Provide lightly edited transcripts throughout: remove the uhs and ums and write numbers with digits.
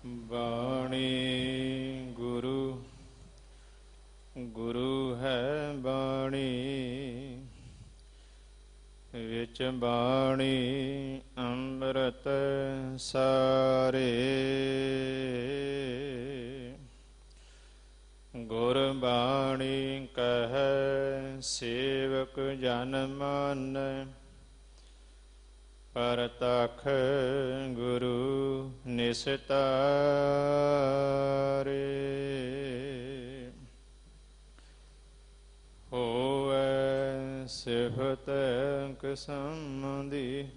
ਬਾਣੀ ਗੁਰੂ ਗੁਰੂ ਹੈ ਬਾਣੀ, ਵਿੱਚ ਬਾਣੀ ਅੰਮ੍ਰਿਤ ਸਾਰੇ। ਗੁਰ ਬਾਣੀ ਕਹੈ ਸੇਵਕ ਜਨ ਮਨ, ਪਰਤਖ ਗੁਰੂ ਨਿਸਤਾਰੇ। ਹੋਵੈ ਸਿਫਤ ਕਿਸਮਦੀ,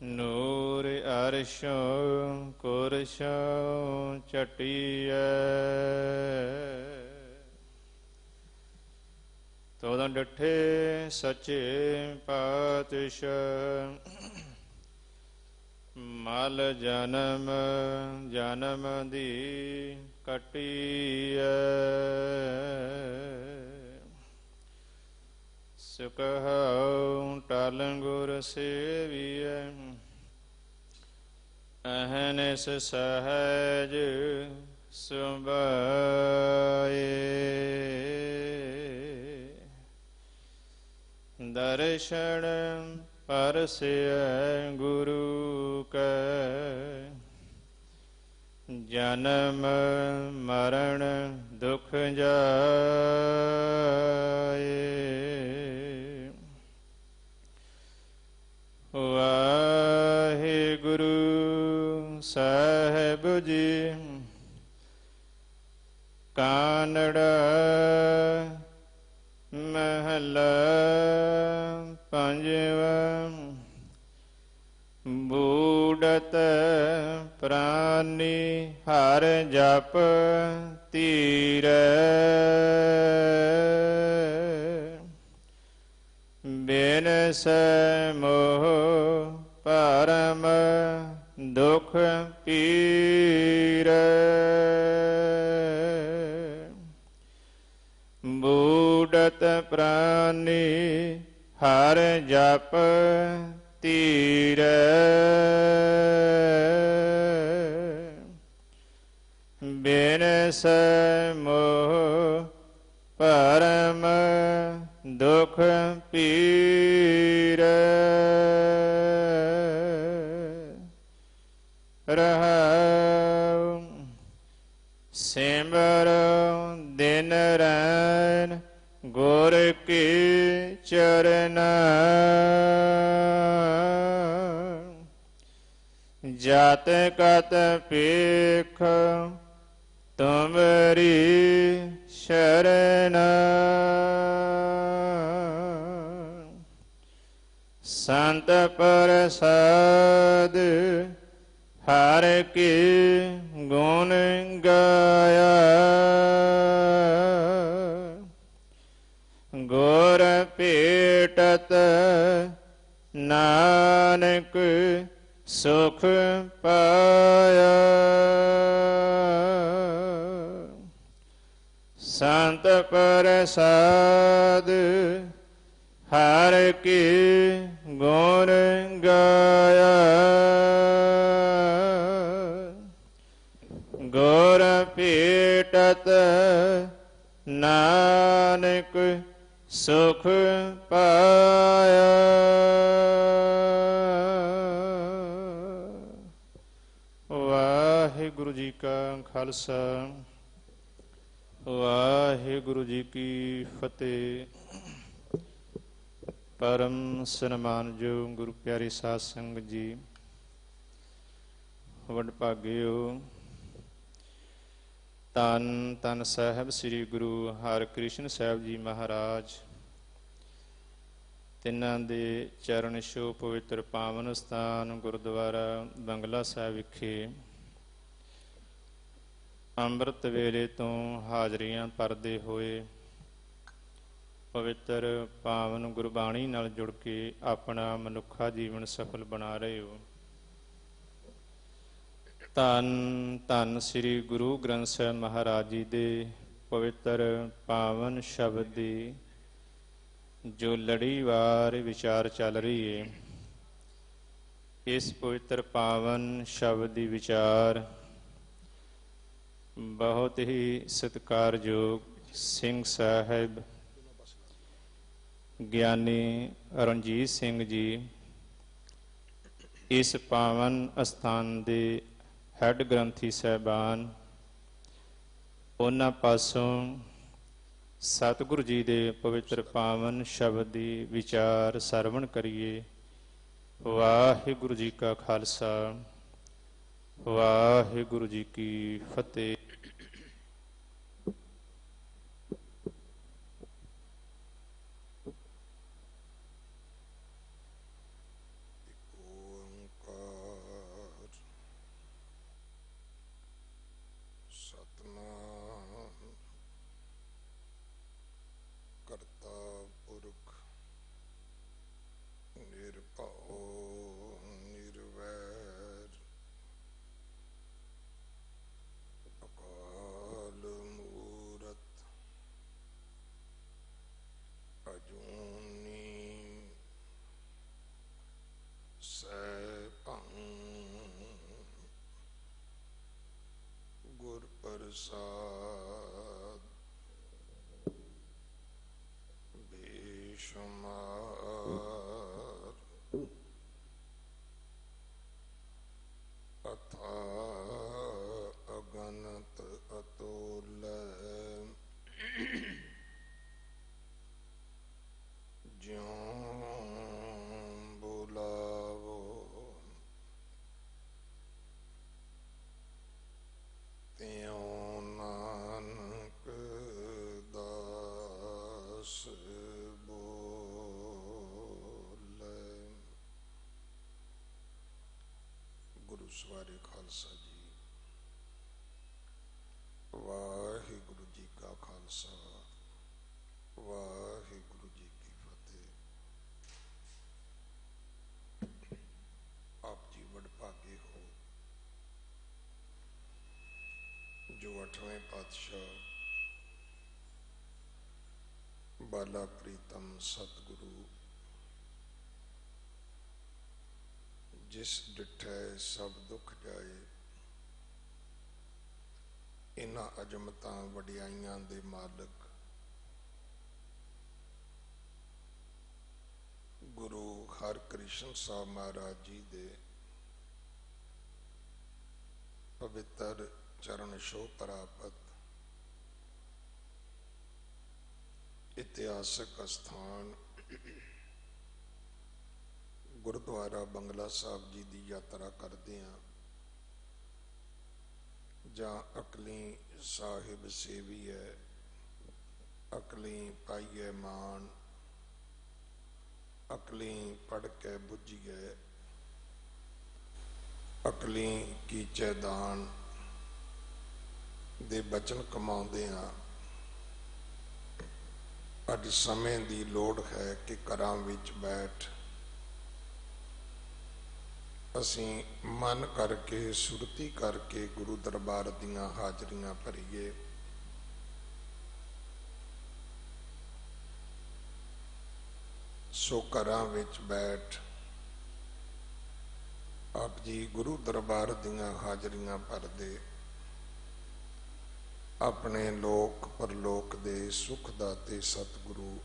ਨੂਰ ਅਰਸ਼ੋਂ ਕੁਰਸ਼ੋਂ ਚਟੀਐ। ਤੋਦਾਂ ਡਿਠੇ ਸੱਚੇ ਪਾਤਸ਼ਾਹ, ਮਲ ਜਨਮ ਜਨਮ ਦੀ ਕਟੀਐ। ਸੁਕਹੁ ਟਲ ਗੁਰ ਸੇਵੀਐ, ਅਹਨਿਸ ਸਹਜ ਸੁਭਾਏ। ਦਰਸ਼ਨ ਪਰਸਿਐ ਗੁਰੂ ਕੈ, ਜਨਮ ਮਰਨ ਦੁਖ ਜਾਏ। ਵਾਹਿਗੁਰੂ ਸਾਹਿਬ ਜੀ, ਕਾਨੜਾ ਮਹਲਾ ਪੰਜਵਾਂ। ਬੂੜਤ ਪ੍ਰਾਨੀ ਹਰ ਜਪ ਧੀਰੈ, ਬਿਨਸੈ ਮੋਹ ਭਰਮ ਦੁਖ ਪੀਰੈ। ਬੂੜਤ ਪ੍ਰਾਨੀ ਹਰ ਜਪ ਧੀਰੈ, ਬਿਨਸੈ ਮੋਹ ਭਰਮ ਦੁਖ ਪੀਰੈ। ਰਹਾਉ ਸਿਮਰੋ ਦਿਨ ਰੈਣ ਗੁਰ ਕੀ ਚਰਨਾ, ਜਤ ਕਤ ਪੇਖ ਤੁਮਰੀ ਸ਼ਰਨਾ। ਸੰਤ ਪ੍ਰਸਾਦ ਹਰ ਕੀ ਗੁਣ ਗਾਇਆ, ਗੁਰ ਭੇਟਤ ਨਾਨਕ ਸੁਖ ਪਾਇਆ। ਸੰਤ ਪ੍ਰਸਾਦ ਹਰ ਕੀ ਗੁਣ ਗਾਇਆ, ਗੁਰ ਭੇਟਤ ਨਾਨਕ ਸੁਖ ਪਾਇਆ। ਵਾਹਿਗੁਰੂ ਜੀ ਕਾ ਖਾਲਸਾ, ਵਾਹਿਗੁਰੂ ਜੀ ਕੀ ਫਤਿਹ। ਪਰਮ ਸਨਮਾਨਯੋਗ ਗੁਰੂ ਪਿਆਰੇ ਸਾਧ ਸੰਗਤ ਜੀ, ਵਡਭਾਗਿਓ। ਧੰਨ ਧੰਨ ਸਾਹਿਬ ਸ੍ਰੀ ਗੁਰੂ ਹਰਿਕ੍ਰਿਸ਼ਨ ਸਾਹਿਬ ਜੀ ਮਹਾਰਾਜ, ਤਿੰਨਾਂ ਦੇ ਚਰਨ ਛੋਹ ਪਵਿੱਤਰ ਪਾਵਨ ਸਥਾਨ ਗੁਰਦੁਆਰਾ ਬੰਗਲਾ ਸਾਹਿਬ ਵਿਖੇ ਅੰਮ੍ਰਿਤ ਵੇਲੇ ਤੋਂ ਹਾਜ਼ਰੀਆਂ ਭਰਦੇ ਹੋਏ ਪਵਿੱਤਰ ਪਾਵਨ ਗੁਰਬਾਣੀ ਨਾਲ ਜੁੜ ਕੇ ਆਪਣਾ ਮਨੁੱਖਾ ਜੀਵਨ ਸਫਲ ਬਣਾ ਰਹੇ ਹੋ। ਧੰਨ ਧੰਨ ਸ੍ਰੀ ਗੁਰੂ ਗ੍ਰੰਥ ਸਾਹਿਬ ਮਹਾਰਾਜ ਜੀ ਦੇ ਪਵਿੱਤਰ ਪਾਵਨ ਸ਼ਬਦ ਦੀ ਜੋ ਲੜੀਵਾਰ ਵਿਚਾਰ ਚੱਲ ਰਹੀ ਹੈ, इस पवित्र पावन शब्द दी विचार बहुत ही सत्कारयोग सिंह साहिब ਗਿਆਨੀ ਰਣਜੀਤ ਸਿੰਘ ਜੀ ਇਸ ਪਾਵਨ ਅਸਥਾਨ ਦੇ ਹੈੱਡ ਗ੍ਰੰਥੀ ਸਾਹਿਬਾਨ ਉਹਨਾਂ ਪਾਸੋਂ ਸਤਿਗੁਰੂ ਜੀ ਦੇ ਪਵਿੱਤਰ ਪਾਵਨ ਸ਼ਬਦ ਦੀ ਵਿਚਾਰ ਸਰਵਣ ਕਰੀਏ। ਵਾਹਿਗੁਰੂ ਜੀ ਕਾ ਖਾਲਸਾ ਵਾਹਿਗੁਰੂ ਜੀ ਕੀ ਫਤਿਹ। ਪ੍ਰਸਾਦ ਬੇਸ਼ੁਮਾਰ ਅਥਾਹ ਅਗਨਤ ਅਤੁਲ ਜਿਉਂ ਬੁਲਾਵੋ ਤਿਉਂ ਨਾਨਕ ਦਾਸ ਬੋਲੇ। ਗੁਰੂ ਸਵਾਰੇ ਖਾਲਸਾ ਜੀ। ਵਾਹਿਗੁਰੂ ਜੀ ਕਾ ਖਾਲਸਾ ਵਾਹਿਗੁਰੂ ਜੀ ਕੀ ਫਤਿਹ। ਆਪ ਜੀ ਵਡਭਾਗੇ ਹੋ ਜੋ 8ਵੇਂ ਪਾਤਸ਼ਾਹ ਬਾਲਾ ਪ੍ਰੀਤਮ ਸਤਿਗੁਰੂ ਜਿਸ ਡਿਠੈ ਸਭ ਦੁੱਖ ਜਾਏ, ਇਹਨਾਂ ਅਜਮਤਾਂ ਵਡਿਆਈਆਂ ਦੇ ਮਾਲਕ ਗੁਰੂ ਹਰਕ੍ਰਿਸ਼ਨ ਸਾਹਿਬ ਮਹਾਰਾਜ ਜੀ ਦੇ ਪਵਿੱਤਰ ਚਰਨ ਛੋਹ ਪ੍ਰਾਪਤ ਇਤਿਹਾਸਕ ਅਸਥਾਨ ਗੁਰਦੁਆਰਾ ਬੰਗਲਾ ਸਾਹਿਬ ਜੀ ਦੀ ਯਾਤਰਾ ਕਰਦੇ ਹਾਂ, ਜਾਂ ਅਕਲੀ ਸਾਹਿਬ ਸੇਵੀ ਹੈ, ਅਕਲੀ ਪਾਈਏ ਮਾਨ, ਅਕਲੀ ਪੜ੍ਹ ਕੇ ਬੁੱਝੀਏ, ਅਕਲੀ ਕੀਚੇ ਦਾਨ ਦੇ ਬਚਨ ਕਮਾਉਂਦੇ ਹਾਂ। ਅੱਜ ਸਮੇਂ ਦੀ ਲੋੜ ਹੈ ਕਿ ਘਰਾਂ ਵਿੱਚ ਬੈਠ ਅਸੀਂ ਮਨ ਕਰਕੇ ਸੁਰਤੀ ਕਰਕੇ ਗੁਰੂ ਦਰਬਾਰ ਦੀਆਂ ਹਾਜ਼ਰੀਆਂ ਭਰੀਏ। ਸੋ ਘਰਾਂ ਵਿੱਚ ਬੈਠ ਆਪ ਜੀ ਗੁਰੂ ਦਰਬਾਰ ਦੀਆਂ ਹਾਜ਼ਰੀਆਂ ਭਰਦੇ ਆਪਣੇ ਲੋਕ ਪਰਲੋਕ ਦੇ ਸੁਖ ਦਾਤੇ ਸਤਿਗੁਰੂ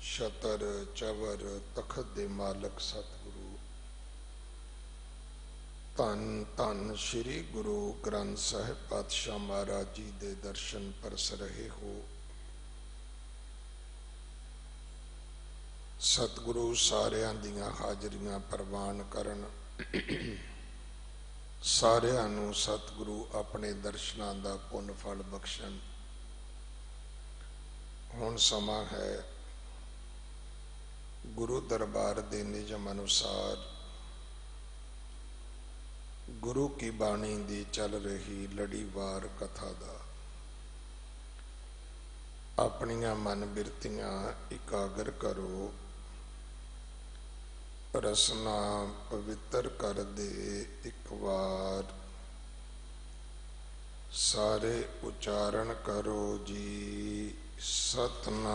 ਛਤਰ ਚਵਰ ਤਖਤ ਦੇ ਮਾਲਕ ਸਤਿਗੁਰੂ ਧੰਨ ਧੰਨ ਸ੍ਰੀ ਗੁਰੂ ਗ੍ਰੰਥ ਸਾਹਿਬ ਪਾਤਸ਼ਾਹ ਮਹਾਰਾਜ ਜੀ ਦੇ ਦਰਸ਼ਨ ਪਰਸ ਰਹੇ ਹੋ। ਸਤਿਗੁਰੂ ਸਾਰਿਆਂ ਦੀਆਂ ਹਾਜ਼ਰੀਆਂ ਪ੍ਰਵਾਨ ਕਰਨ, ਸਾਰਿਆਂ ਨੂੰ ਸਤਿਗੁਰੂ ਆਪਣੇ ਦਰਸ਼ਨਾਂ ਦਾ ਪੁੰਨ ਫਲ ਬਖਸ਼ਣ। ਹੁਣ ਸਮਾਂ ਹੈ ਗੁਰੂ ਦਰਬਾਰ ਦੇ ਨਿਯਮ ਅਨੁਸਾਰ ਗੁਰੂ ਕੀ ਬਾਣੀ ਦੀ ਚੱਲ ਰਹੀ ਲੜੀਵਾਰ ਕਥਾ ਦਾ। ਆਪਣੀਆਂ ਮਨ ਬਿਰਤੀਆਂ ਇਕਾਗਰ ਕਰੋ, ਰਸਨਾ ਪਵਿੱਤਰ ਕਰ ਦੇ ਇੱਕ ਵਾਰ, ਸਾਰੇ ਉਚਾਰਨ ਕਰੋ ਜੀ ਸਤਨਾਮ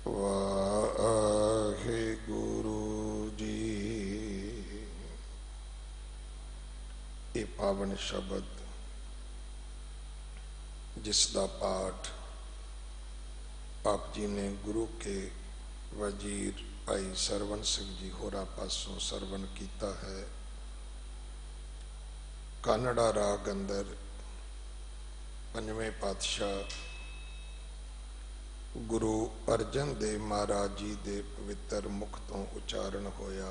ਵਾਹਿਗੁਰੂ। ये पावन शब्द जिसका पाठ आप जी ने गुरु के वजीर भाई सरवण सिंह जी होरा पासों सरवण किया है। कानड़ा राग अंदर पंजवें पातशाह गुरु अर्जन देव महाराज जी दे पवित्र मुख तो उचारण होया।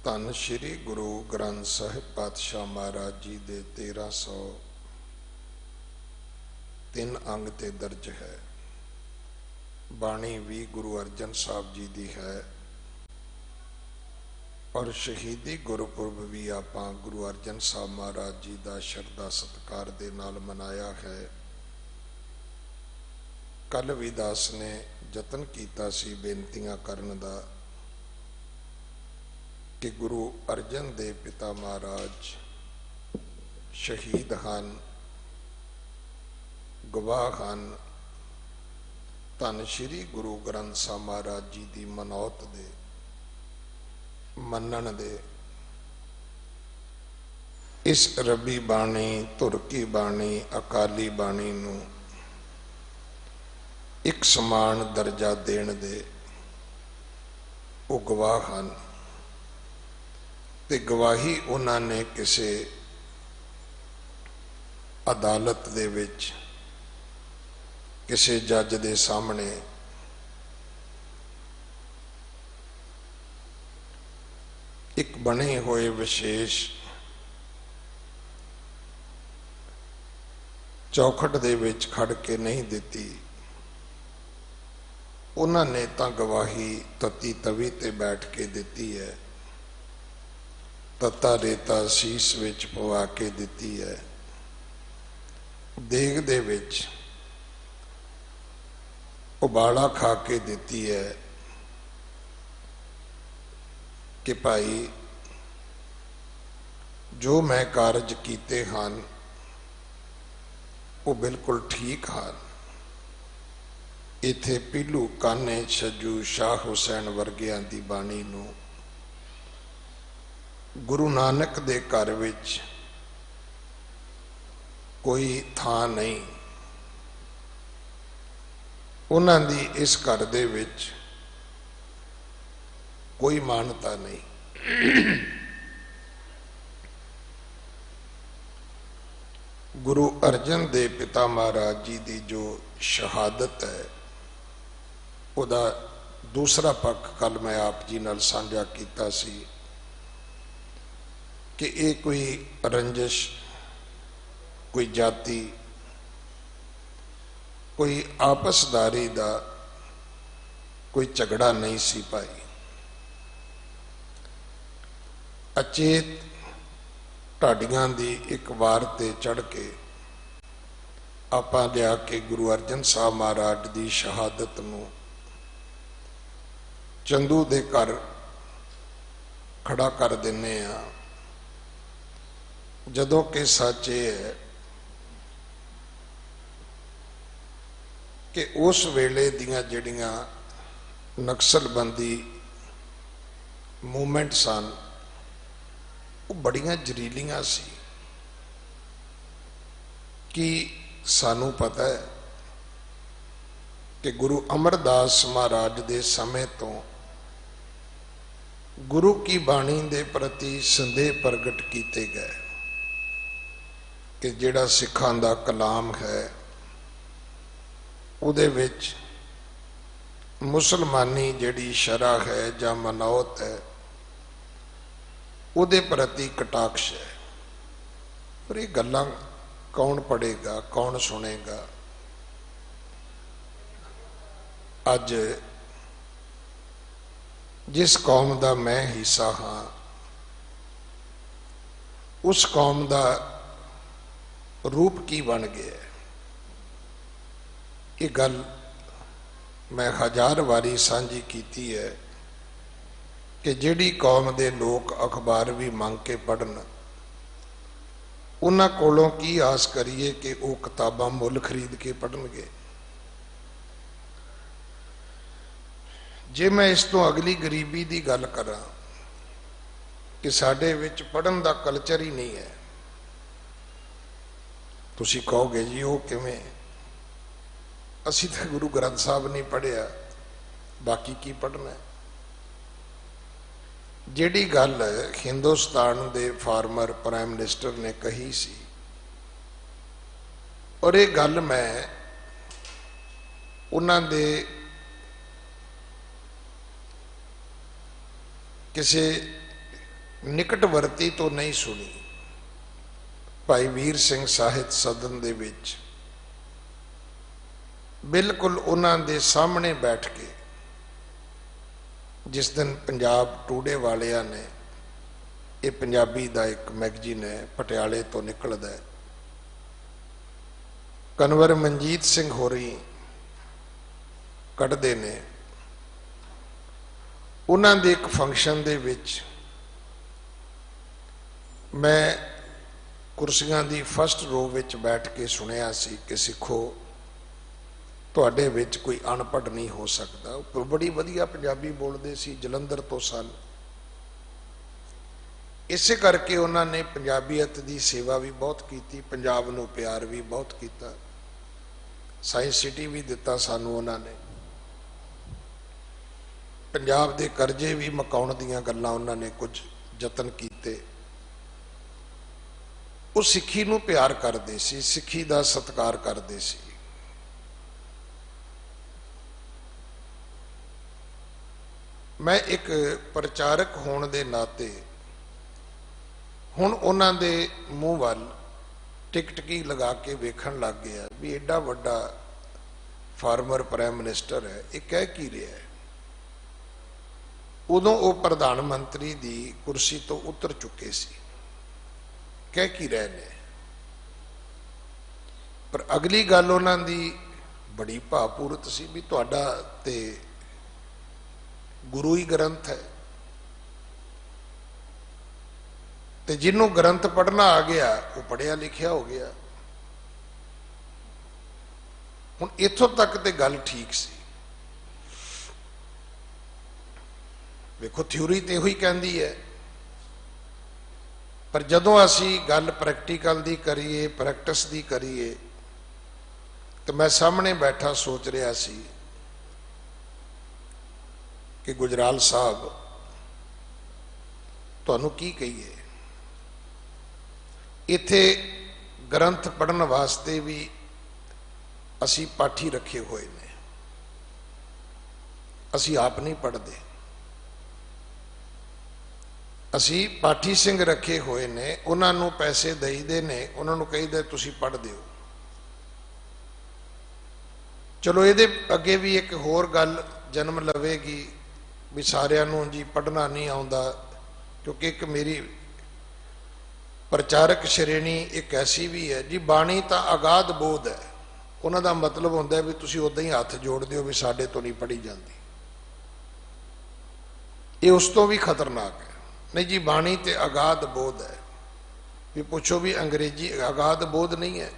धन श्री गुरु ग्रंथ साहिब पातशाह महाराज जी दे 1303 अंग ते दर्ज है। बाणी भी गुरु अर्जन साहब जी दी है और शहीदी गुरपुरब भी आपां गुरु अर्जन साहब महाराज जी का शरधा सत्कार दे नाल मनाया है। कल भी दास ने जतन किया सी बेनतियां करन दा कि गुरु अर्जन देव पिता महाराज शहीद हैं, गवाह हैं। धन श्री गुरु ग्रंथ साहिब महाराज जी की मनौत दे मनन दे इस रबी बाणी तुरकी बाणी अकाली बाणी नू एक समान दर्जा देण दे वो गवाह हैं ते गवाही उन्होंने किसी अदालत दे विच किसी जज दे सामने एक बने हुए विशेष चौखट दे विच खड़ के नहीं दिती। उन्होंने तो गवाही तती तवी ते बैठ के दिती है, तता रेता शीश विच पवा के दिती है, देग दे विच उबाला खा के दिती है कि भाई जो मैं कारज कीते हैं वो बिल्कुल ठीक हैं। इथे पीलू काने छजू शाह हुसैन वर्गियां दी बाणी नू गुरु नानक दे घर विच कोई थां नहीं, उन्हां दी इस घर दे विच कोई मानता नहीं। गुरु अर्जन देव पिता महाराज जी की जो शहादत है उदा दूसरा पक्ष कल मैं आप जी नाल साझा कीता सी कि ये कोई रंजिश, कोई जाति, कोई आपसदारी का कोई झगड़ा नहीं सी पाई। अचेत ढाडियां दी एक वार ते चढ़ के आपां लिया के गुरु अर्जन साहब महाराज की शहादत नूं चंदू दे घर खड़ा कर दिने आ। जदों कि सच ये है कि उस वेले दियां जिहड़ियां नक्सलबंदी मूवमेंट सन वो बड़ियां जरीलियां सी। कि सानू पता है कि गुरु अमरदास महाराज दे समय तो गुरु की बाणी दे प्रति संदेह प्रगट किए गए कि जिहड़ा सिखां दा कलाम है उहदे विच मुसलमानी जिहड़ी शरा है जां मनौत है उहदे प्रति कटाक्ष है। पर ये गल्लां कौन पढ़ेगा, कौन सुनेगा? अज जिस कौम का मैं हिस्सा हाँ उस कौम का रूप की बन गया। ये गल मैं 1000 वारी सांझी की है कि जिहड़ी कौम के लोग अखबार भी मंग के पढ़न उन्हां कोलों की आस करिए कि वो किताबां मुल खरीद के पढ़नगे। जे मैं इस तो अगली गरीबी की गल करा कि साडे विच पढ़न दा कल्चर ही नहीं है। तुसी कहोगे जी वो किवें? असी तो गुरु ग्रंथ साहब नहीं पढ़िया, बाकी की पढ़ना है। जिहड़ी गल हिंदुस्तान दे फार्मर प्राइम मिनिस्टर ने कही सी, और ये गल मैं उन्हां दे किसी निकटवर्ती तो नहीं सुनी। भाई वीर सिंह साहित सदन दे विच बिल्कुल उन्हां दे सामने बैठ के, जिस दिन पंजाब टूडे वालिया ने, ये पंजाबी दा एक मैगजीन है पटियाले तो निकलदा है, कन्वर मनजीत सिंह होरी कढ़दे ने, उन्हां दे एक फंक्शन दे विच मैं कुर्सियां दी फस्ट रो विच बैठ के सुनिया सी कि सिखो तुहाडे विच कोई अनपढ़ नहीं हो सकता। बड़ी वधिया पंजाबी बोलते सी, जलंधर तो सन। इसे करके उन्होंने पंजाबीयत की सेवा भी बहुत की, पंजाब नूं प्यार भी बहुत किया, साइंस सिटी भी दिता सानू उन्होंने, पंजाब के करजे भी मुकाउण दीयां गल्लां उन्होंने कुछ यतन किए। वो सिक्खी नूं प्यार करते सी, सिक्खी का सत्कार करते सी। मैं एक प्रचारक होने के नाते हुण उन्हां दे मूँह वल टिकटकी लगा के वेखण लग गया भी एडा वड्डा फार्मर प्राइम मिनिस्टर है, ये कह की रहा है। उदों वो प्रधानमंत्री की कुर्सी तो उतर चुके सी, कह की रहे ने। पर अगली गल उन्हां दी बड़ी भावपूरत सी भी तुहाडा ते गुरु ही ग्रंथ है, ते जिन्हों ग्रंथ पढ़ना आ गया वो पढ़िया लिखिया हो गया। हुण इत्थों तक ते गल ठीक सी। देखो थ्योरी तो यही कहती है, पर जदों असी गल प्रैक्टिकल दी करिए, प्रैक्टिस दी करिए, तो मैं सामने बैठा सोच रहा सी कि गुजराल साहब तुहानू की कहिए, इत्थे ग्रंथ पढ़न वास्ते भी असी पाठी रखे हुए ने, असी आप नहीं पढ़ते, असी पाठी सिंह रखे हुए ने, उन्होंने पैसे दईदे ने, उन्होंने कहीदा तुसी पढ़ दिओ। चलो ये अगे भी एक होर गल जन्म लवेगी भी सारिਆਂ ਨੂੰ जी पढ़ना नहीं आता, क्योंकि एक मेरी प्रचारक श्रेणी एक ऐसी भी है जी, बाणी तो अगाध बोध है, उन्हों का मतलब होंदा भी तुसी उदां ही हाथ जोड़ दिओ भी साडे तो नहीं पढ़ी जाती। ये उस तो भी खतरनाक है। नहीं जी, बाणी तो अगाध बोध है, भी पुछो भी अंग्रेजी अगाध बोध नहीं है।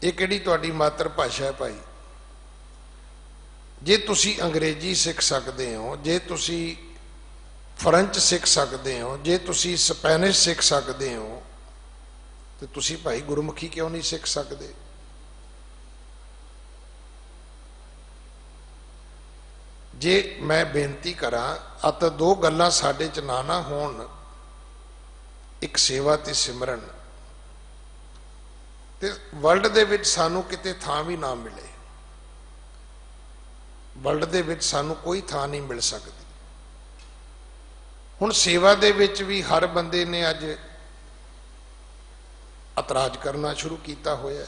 ये किहड़ी तुहाडी मातर भाषा है भाई? जे तुसी अंग्रेजी सीख सकते हो, जे तुसी फ्रेंच सीख सकते हो, जे तुसी स्पैनिश सीख सकते हो, तो तुसी भाई गुरमुखी क्यों नहीं सीख सकते? जे मैं बेनती करा अत दो गल्लां साडे च ना होण, एक सेवा ते सिमरन, ते वर्ल्ड दे विच सानू किते थां भी ना मिले, वर्ल्ड दे विच सानू कोई थां नहीं मिल सकती। हुण सेवा दे विच भी हर बंदे ने अज इतराज करना शुरू किया होया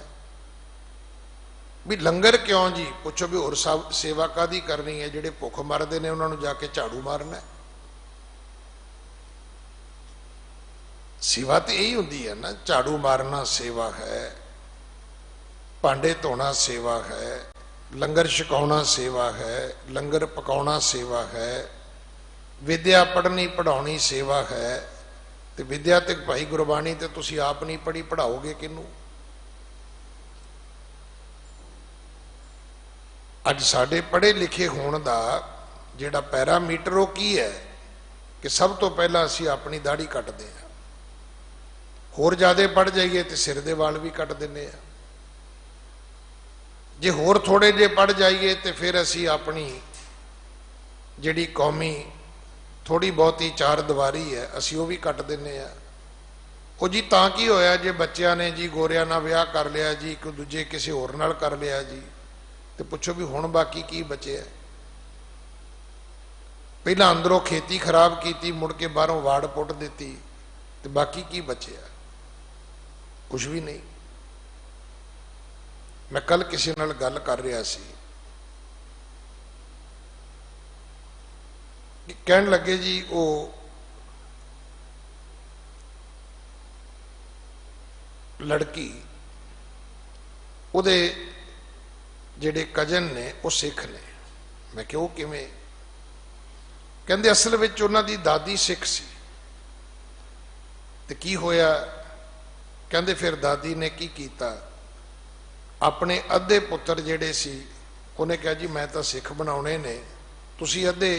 भी लंगर क्यों जी? पुछो भी होर सेवा कादी करनी है? जिहड़े भुख मरदे ने उन्होंने जाके झाड़ू मारना है। सेवा तो यही होंदी है ना, झाड़ू मारना सेवा है, भांडे धोना सेवा है, लंगर छकाउणा सेवा है, लंगर पकाउणा सेवा है, विद्या पढ़नी पढ़ाउणी सेवा है। तो विद्या तो भाई गुरबाणी तो तुसी आप नहीं पढ़ी, पढ़ाओगे किनू? अज साडे पढ़े लिखे होने का जिहड़ा पैरामीटर वो की है कि सब तो पहला असी अपनी दाढ़ी कटते हैं, होर ज़्यादा पढ़ जाइए तो सिर दे वाल भी कट देने, जे होर थोड़े जे पढ़ जाइए तो फिर असी अपनी जिहड़ी कौमी थोड़ी बहुती चार दीवारी है असी वो भी कट देने। वो जी तां की होया जे बच्चों ने जी गोरिया नाल विआह कर लिया जी, कोई दूजे किसी होर नाल कर लिया जी, तो पुछो भी हुण बाकी की बचे है। पहला अंदरों खेती खराब की, मुड़ के बाहरों वाड़ पुट दी, तो बाकी की बचे, कुछ भी नहीं। मैं कल किसी नाल गल कर रहा सी कि कहन लगे जी वो लड़की उहदे जिहड़े कजन ने वो सिख ने। मैं क्यों किवें? कहंदे असल विच उन्हां दी दादी सिख सी, ते की होया? कहंदे फिर दादी ने की कीता, अपने अद्धे पुत्र जिहड़े सी उन्हें कहा जी मैं तो सिख बनाने ने, तुसी अद्धे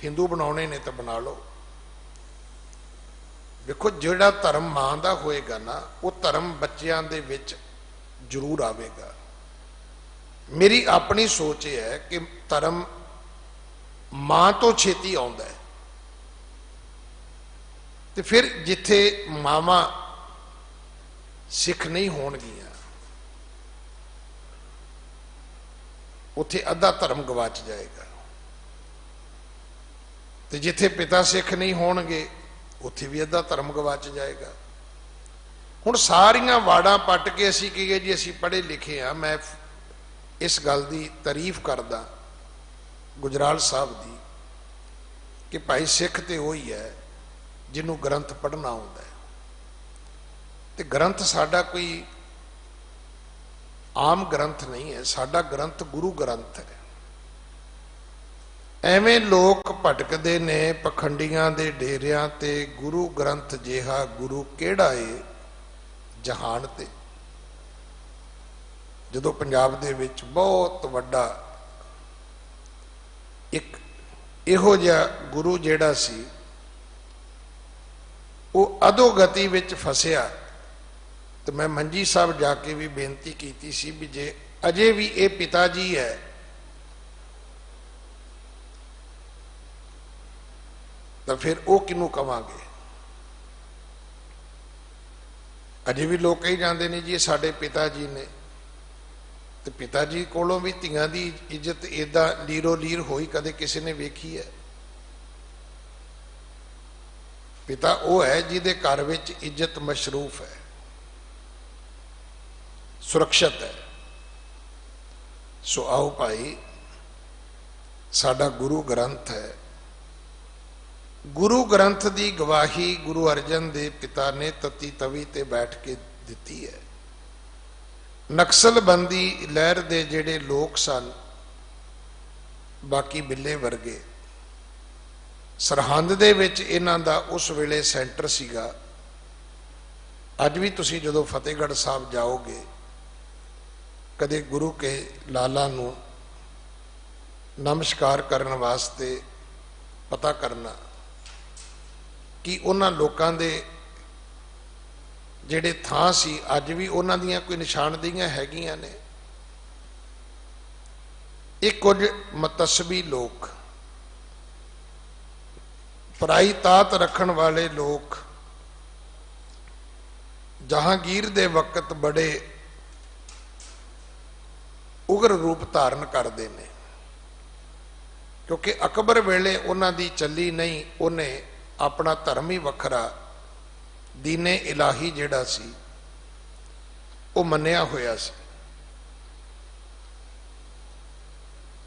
हिंदू बनाने ने तो बना लो। देखो जिहड़ा धर्म मां दा होएगा ना वो धर्म बच्चों दे विच जरूर आवेगा। मेरी अपनी सोच है कि धर्म मां तो छेती आउंदा है, ते फिर जिथे मावां सिख नहीं होणगियां उत्थे अद्धा धर्म गवाच जाएगा, ते जिथे पिता सिख नहीं होणगे उत्थे भी अद्धा धर्म गवाच जाएगा। हुण सारियां वाड़ां पट के असीं कहीए जी असीं पढ़े लिखे हाँ। मैं इस गल की तारीफ करदा गुजराल साहब की कि भाई सिख तो वही है जिन्हों ग्रंथ पढ़ना आउंदा है, ते ग्रंथ साडा कोई आम ग्रंथ नहीं है, साडा ग्रंथ गुरु ग्रंथ है। एवें लोग भटकते ने पखंडियां दे डेरियां ते, गुरु ग्रंथ जिहा गुरु केड़ा है जहान ते। जदों पंजाब दे विच बहुत वड्डा एक इहो जिहा गुरु जिहड़ा सी वो अधोगति विच फसिया, तो मैं मंजी साहब जाके भी बेनती की सी भी जे अजे भी ये पिता जी है तो फिर वो किनू कवांगे। अजे भी लोग कही जाते हैं जी साडे पिता जी ने, तो पिता जी कोलों भी धीआं दी इज्जत इदा लीरो लीर होई कदे किसी ने वेखी है? पिता वो है जिहदे घर विच इज्जत मशरूफ है, सुरक्षित है। सो आओ भाई साडा गुरु ग्रंथ है, गुरु ग्रंथ की गवाही गुरु अर्जन देव पिता ने तती तवी ते बैठ के दी है। नक्सलबंदी लहर दे जेड़े लोग सन बाकी बिल्ले वर्गे, सरहंद दे विच इन्हां दा उस वेले सेंटर सीगा। अज भी तुसीं जदों फतेहगढ़ साहब जाओगे कदे गुरु के लाला नूं नमस्कार करने वास्ते पता करना कि उन्हां लोकां दे जिहड़े थां सी अज भी उन्हां दियां कोई निशानदेहियां हैगियां ने। एक कुछ मतसबी लोग, पराई तात रखण वाले लोग जहांगीर दे वक्त बड़े उग्र रूप धारण करते हैं, क्योंकि अकबर वेले उन्हां दी चली नहीं, उन्हें अपना धर्म ही वखरा दीने इलाही जिहड़ा सी वो मन्निया होया सी।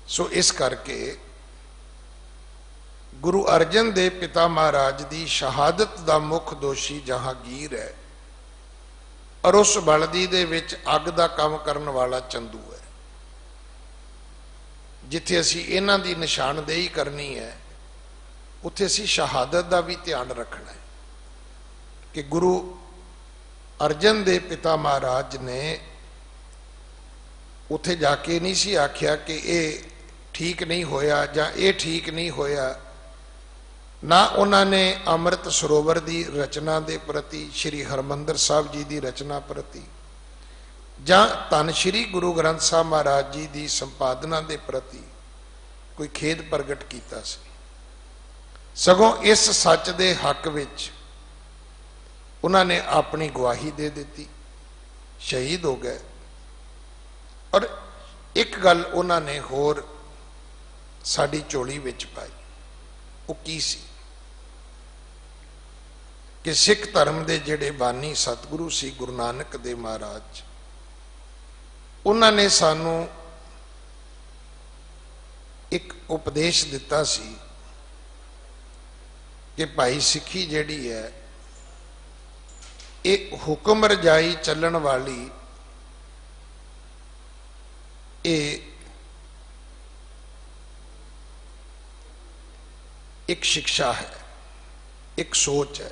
सो इस करके गुरु अर्जन देव पिता महाराज की शहादत का मुख दोषी जहांगीर है और उस बलदी दे विच अग दा काम करन वाला चंदू है। जिथे असी इन्हां दी निशानदेही करनी है उत्थे असी शहादत का भी ध्यान रखना है कि गुरु अर्जन देव पिता महाराज ने उत्थे जाके नहीं सी आख्या कि ये ठीक नहीं होया जां ये ठीक नहीं होया, ना उन्होंने अमृत सरोवर की रचना के प्रति, श्री हरमंदिर साहब जी की रचना प्रति, जां धन श्री गुरु ग्रंथ साहब महाराज जी की संपादना के प्रति कोई खेद प्रगट किया सी। सगों इस सच के हक विच उन्होंने अपनी गवाही दे दी, शहीद हो गए। और एक गल उन्होंने होर साडी झोली विच पाई, वो की सी कि सिख धर्म के जिहड़े बानी सतगुरु सी गुरु नानक देव महाराज, उन्होंने सानू एक उपदेश दिता सी कि भाई सिखी जिहड़ी है एक हुक्म रजाई चलन वाली एक शिक्षा है, एक सोच है,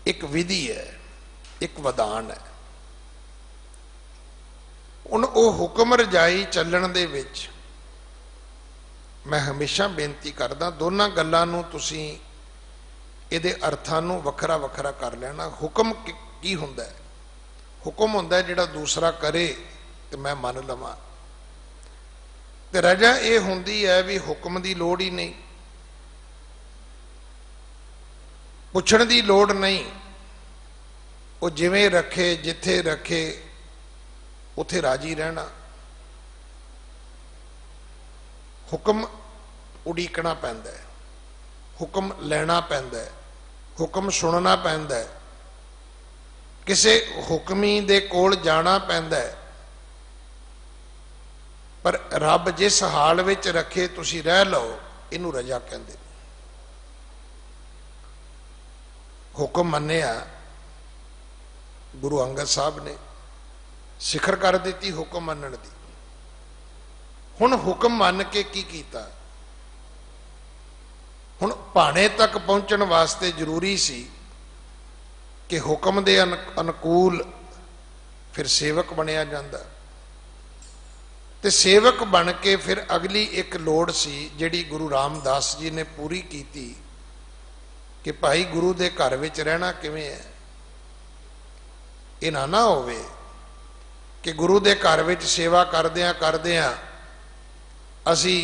एक विधि है, एक वदान है। उन ओ हुक्म रजाई चलन दे विच मैं हमेशा बेनती करदा, दोनों गल्लां नूं तुसीं इहदे अर्थां नूं वखरा वखरा कर लेना। हुक्म की हुंदा है? हुक्म हुंदा है जिहड़ा दूसरा करे तो मैं मन लवां, ते रजा ये हुंदी है भी हुक्म की लोड़ ही नहीं, पुछण की लोड़ नहीं, वो जिवें रखे जिथे रखे उथे राजी रहना। हुक्म उड़ीकना पैंदा है, हुक्म लेना पैंदा है, हुक्म सुनना पैंदा है, किसे हुक्मी दे कोल जाना पैंदा है। पर रब जिस हाल विच रखे तुसी रह लो, इनू रजा कहंदे। हुक्म मन्निया गुरु अंगद साहब ने, सिखर कर दी हुक्म मनण दी। हुण हुक्म मन के की कीता? हुण भाणे तक पहुंचण वास्ते जरूरी सी कि हुक्म दे अनुकूल फिर सेवक बनिया जांदा, ते सेवक बन के फिर अगली एक लोड़ सी जिहड़ी गुरु रामदास जी ने पूरी कीती कि भाई गुरु दे घर विच रहना किवें है। इह ना होवे कि गुरु दे घर विच सेवा करदियां असी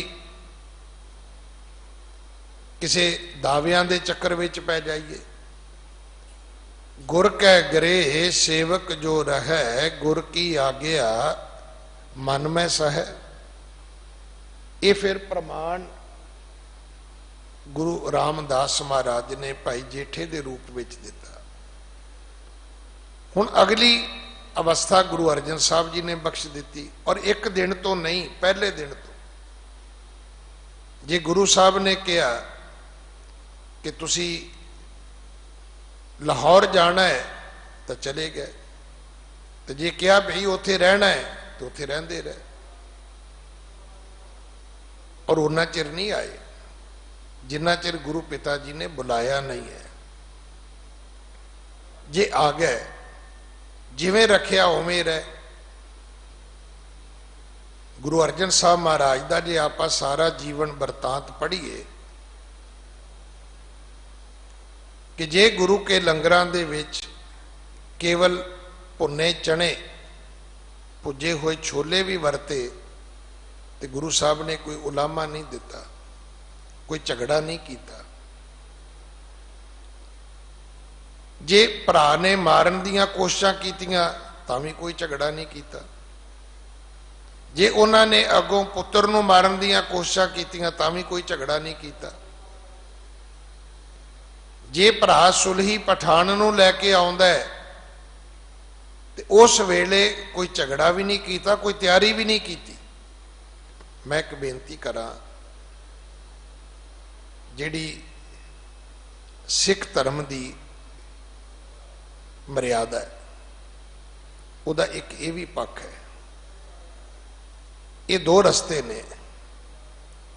किसी दावियां दे चक्कर विच पै जाइए। गुर कै गृह सेवक जो रहे, गुर की आज्ञा मन में सह। ये फिर प्रमाण गुरु रामदास महाराज ने भाई जेठे के रूप में दिता। हुण अगली अवस्था गुरु अर्जन साहब जी ने बख्श दी, और एक दिन तो नहीं, पहले दिन तो जे गुरु साहब ने कहा कि तुसी लाहौर जाना है तो चले गए, तो जे कहा भाई उत्थे रहना है तो उत्थे रहंदे रहे, और उन्ना चिर नहीं आए जिन्ना चिर गुरु पिता जी ने बुलाया नहीं है। जे आ गए जिवें रखिया उवें रहे। गुरु अर्जन साहब महाराज का जे आपां सारा जीवन वरतांत पढ़ीए कि जे गुरु के लंगरां दे विच केवल भुने चने भुजे हुए छोले भी वरते तो गुरु साहब ने कोई उलामा नहीं दिता, कोई झगड़ा नहीं किया। जे भरा ने मारन दियां कोशिशां कीतियां तां भी कोई झगड़ा नहीं किया। जे उन्होंने अगों पुत्र नूं मारन दियां कोशिशां कीतियां तां भी कोई झगड़ा नहीं किया। जे भरा सुलही पठान नूं लैके आउंदा है ते उस वेले कोई झगड़ा भी नहीं किया, कोई तैयारी भी नहीं की। मैं एक बेनती करा, जिहड़ी सिख धर्म की मर्यादा है उहदा एक ये भी पक्ष है। ये दो रस्ते ने,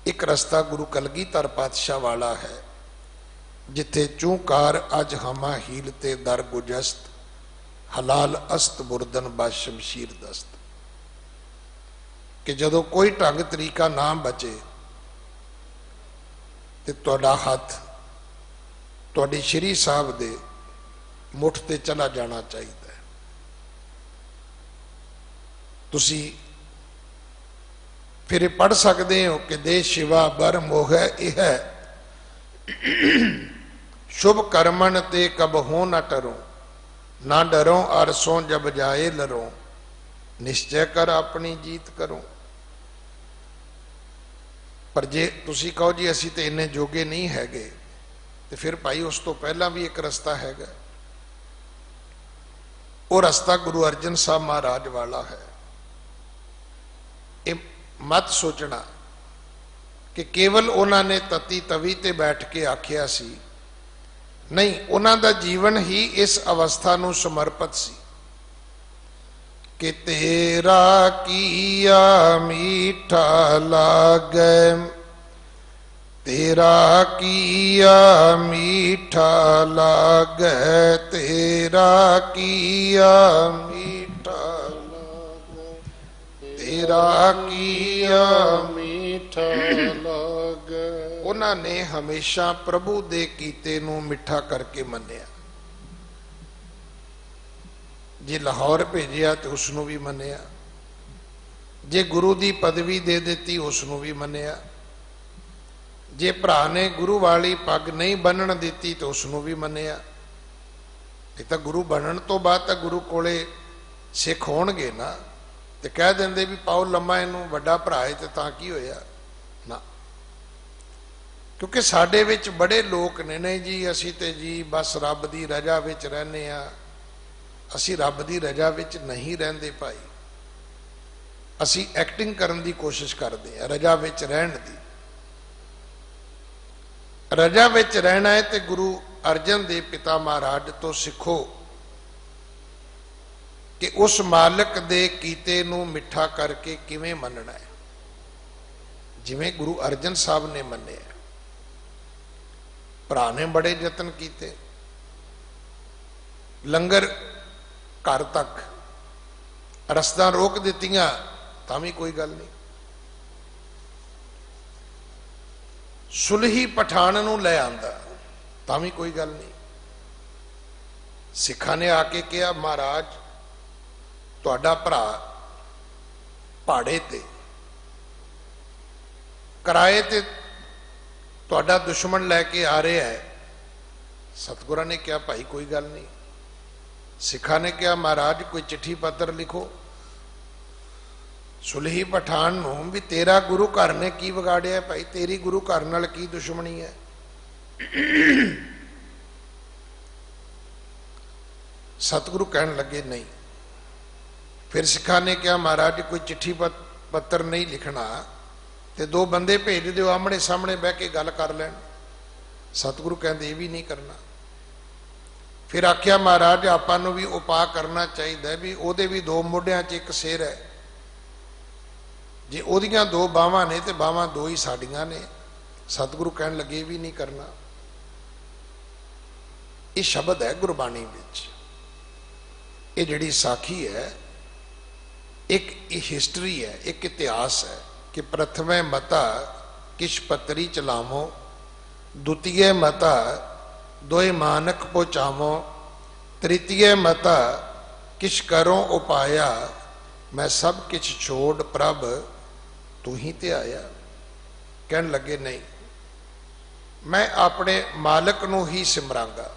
एक रस्ता गुरु कलगीधर पातशाह वाला है जिथे चूकार अज हमा हीलते दर गुजस्त, हलाल अस्त बुरदन बा शमशीर दस्त। कि जदों कोई ढंग तरीका ना बचे ਤੇ ਤੁਹਾਡਾ ਹੱਥ ਤੁਹਾਡੀ ਸ਼੍ਰੀ ਸਾਹਿਬ ਦੇ ਮੁੱਠ ਤੇ ਚਲਾ ਜਾਣਾ ਚਾਹੀਦਾ ਹੈ। ਤੁਸੀਂ ਫਿਰ ਇਹ ਪੜ੍ਹ ਸਕਦੇ ਹੋ ਕਿ ਦੇ ਸ਼ਿਵਾ ਬਰ ਮੋਹ ਇਹ शुभ कर्मन ते कब हो न टरो ना डरो अरसों जब जाए लरो निश्चय कर अपनी जीत करो। पर जे तुसी कहो जी असी तो इन्ने जोगे नहीं हैगे तो फिर भाई उस तो पहला भी एक रस्ता हैगा। वो रस्ता गुरु अर्जन साहब महाराज वाला है। ये मत सोचना कि केवल उन्होंने तती तवी ते बैठ के आखिया सी, नहीं, उन्हों का जीवन ही इस अवस्था नूं समर्पित सी कि तेरा किया मीठा लागे, तेरा किया मीठा लागे, तेरा किया मीठा लागे, तेरा किया मीठा लागे। उन्होंने हमेशा प्रभु दे कीते नूं मिठा करके मन्निया। जे लाहौर भेजिया तो उसनूं भी मन्निया, जे गुरु की पदवी दे दी उसनूं भी मन्निया, जे भरा ने गुरु वाली पग नहीं बन्नण दी तो उसनूं भी मन्निया। ये तो गुरु बनने तो बाद तो गुरु कोले सिख होणगे ना, तो कह देंगे भी पाओ लम्मा इनू वड्डा भरा है तो तां की होया ना। क्योंकि साडे विच बड़े लोग ने नहीं जी असी ते जी बस रब दी रजा विच रहने आ, असी रब दी रजा विच नहीं रहंदे भाई, असी एक्टिंग करन दी कोशिश करते हैं रजा विच रहण दी। रजा विच रहना है तो गुरु अर्जन देव पिता महाराज तो सिखो कि उस मालिक दे कीते नूं मिठा करके किवें मनना है, जिवें गुरु अर्जन साहब ने मन्निया। भरा ने बड़े यतन किए, लंगर घर तक रस्ता रोक दित्तियां तां भी कोई गल नहीं। सुलही पठान नूं लै आंदा तां भी कोई गल नहीं। सिखा ने आके कहा महाराज तुहाडा भरा पहाड़े ते किराए ते तुहाडा दुश्मन लैके आ रहा है। सतगुरां ने कहा भाई कोई गल नहीं। सिखा ने कहा महाराज कोई चिट्ठी पत्र लिखो। सुलही पठान नूं भी तेरा गुरु घर ने की बिगाड़िया भाई, तेरी गुरु घर नाल की दुश्मनी है। सतगुरु कहन लगे नहीं। फिर सिखा ने कहा महाराज कोई चिट्ठी पत्र नहीं लिखना तो दो बंदे भेज दो आमने सामने बह के गल कर लैन। सतगुरु कहते ये भी नहीं करना। फिर आख्या महाराज आपां नूं भी उपा करना चाहिए भी ओहदे भी दो मोढियां च एक सिर है, जे ओहदियां दो बावां ने तो बावां दो ही साडियां ने। सतगुरु कहन लगे भी नहीं करना। ये शब्द है गुरबाणी विच, ये जिहड़ी साखी है एक हिस्टरी है, एक इतिहास है कि प्रथमे मता किश पतरी चलावो, द्वितीय मता दोए मानक पहुँचावो, तृतीय मता किश करो उपाया, मैं सब किछ छोड़ प्रभ तू ही ते आया। कहन लगे नहीं, मैं अपने मालिक नूं ही सिमरांगा।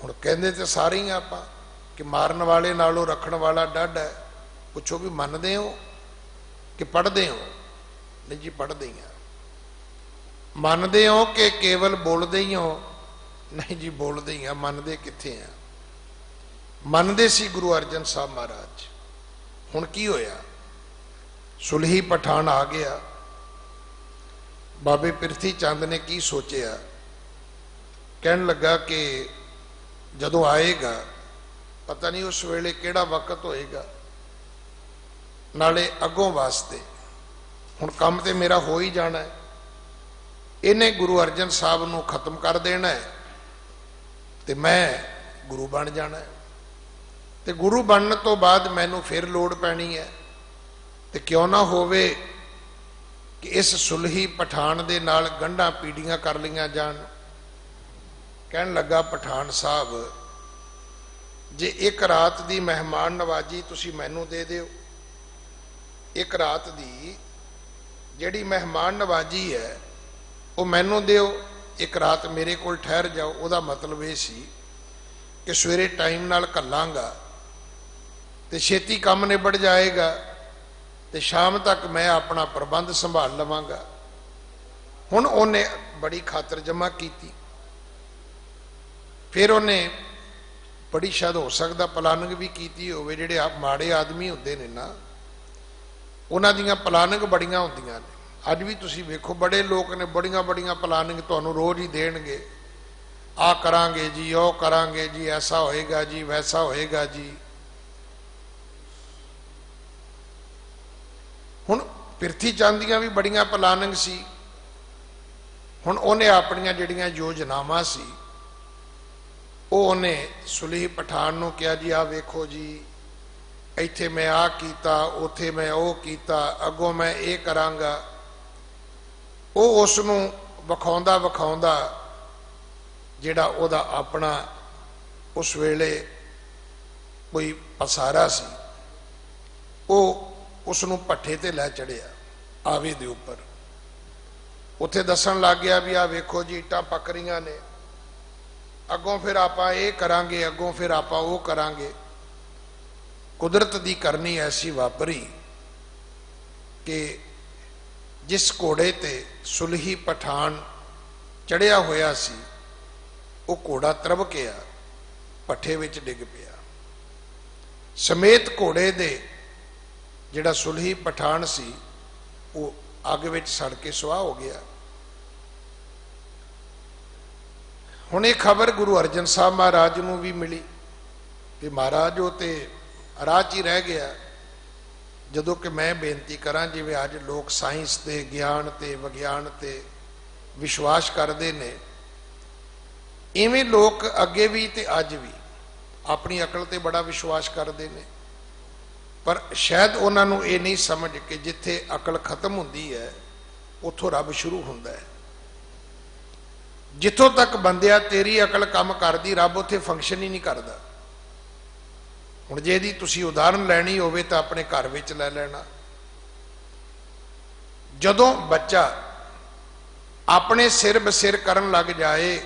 हुण कहंदे ते सारे ही आपां कि मारन वाले नालों रखण वाला डड है। पुछो भी मनदे हो कि पढ़दे हो? नहीं जी पढ़दे ही। मनदे हो कि केवल बोलदे ही हो? नहीं जी बोलदे ही। मनदे कित्थे हैं? मनदे सी गुरु अर्जन साहब महाराज। हुण की होया? सुलही पठान आ गया। बाबे पिरथी चंद ने की सोचिया, कहन लगा कि जदों आएगा पता नहीं उस वेले केड़ा वक्त होएगा, नाले अगों वास्ते हुण काम ते मेरा हो ही जाना है। इन्हें गुरु अर्जन साहब नूं खत्म कर देना है ते मैं गुरु बन जाना है। ते गुरु बनने तो बाद मैनू फिर लोड़ पैनी है। ते क्यों ना होवे कि इस सुलही पठान दे नाल गंढां पीड़ियां कर लियां जाण। कहन लगा पठान साहब जे एक रात दी मेहमान नवाजी तुसी मैनू दे दिओ, एक रात दी जिहड़ी मेहमान नवाजी है वो मैनू दिओ, एक रात मेरे कोल ठहर जाओ। उहदा मतलब ये सी कि सवेरे टाइम नाल घल्लांगा ते छेती काम निबड़ जाएगा ते शाम तक मैं अपना प्रबंध संभाल लवांगा। हुण उन्हें बड़ी खातर जमा की, फिर उन्हें बड़ी शायद हो सकता प्लानिंग भी की होवे। जिहड़े माड़े आदमी होंदे ने ना, उन्हां दीयां प्लानिंग बड़ियां होंदियां ने। अज भी तुसीं वेखो बड़े लोग ने बड़ियां बड़ियां प्लानिंग तुहानूं रोज़ ही देणगे, आ करांगे जी, ओ करांगे जी, ऐसा होएगा जी, वैसा होएगा जी। हुण पिरथी चंद दीयां भी बड़ियां प्लानिंग सी। हुण उन्हें अपनियां जिहड़ियां योजनावां सी वो उन्हें सुलही पठान नूं कहा जी आ वेखो जी, इत्थे मैं आ कीता, उथे मैं ओ कीता, अगों मैं ये करांगा। वो उसनूं विखाउंदा विखाउंदा जिहड़ा उहदा अपना उस वेले कोई पसारा सी वो उसनूं भट्ठे ते लै चढ़िया आवे दे उपर। उत्थे दसन लग गया भी आ वेखो जी इट्टां पक रहीआं ने, अगों फिर आपां ये करांगे, अगों फिर आपां वो करांगे। कुदरत दी करनी ऐसी वापरी कि जिस घोड़े ते सुलही पठान चढ़िया होया सी वो घोड़ा तरब गया, भट्ठे विच डिग पिया। समेत घोड़े दे जिहड़ा सुलही पठान सी वो अग विच सड़ के सुआह हो गया। हुण ये खबर गुरु अर्जन साहब महाराज नूं भी मिली कि महाराज वो तो राह च ही रह गया। जदों कि मैं बेनती करा जिवें अज लोग साइंस ते ज्ञान ते विग्यान ते विश्वास करते ने, इवें लोग अगे भी ते अज भी अपनी अकल ते बड़ा विश्वास करते हैं। पर शायद उन्होंने ये नहीं समझ कि जिथे अकल खत्म होंदी है उथों रब शुरू होंदा है। जिथों तक बंदिया तेरी अकल काम करदी, रब उत्थे फंक्शन ही नहीं करता। हुण जे दी तुसीं उदाहरण लैनी होवे तां अपने घर विच लै लेना। जदों बच्चा अपने सिर बसिर करन लग जाए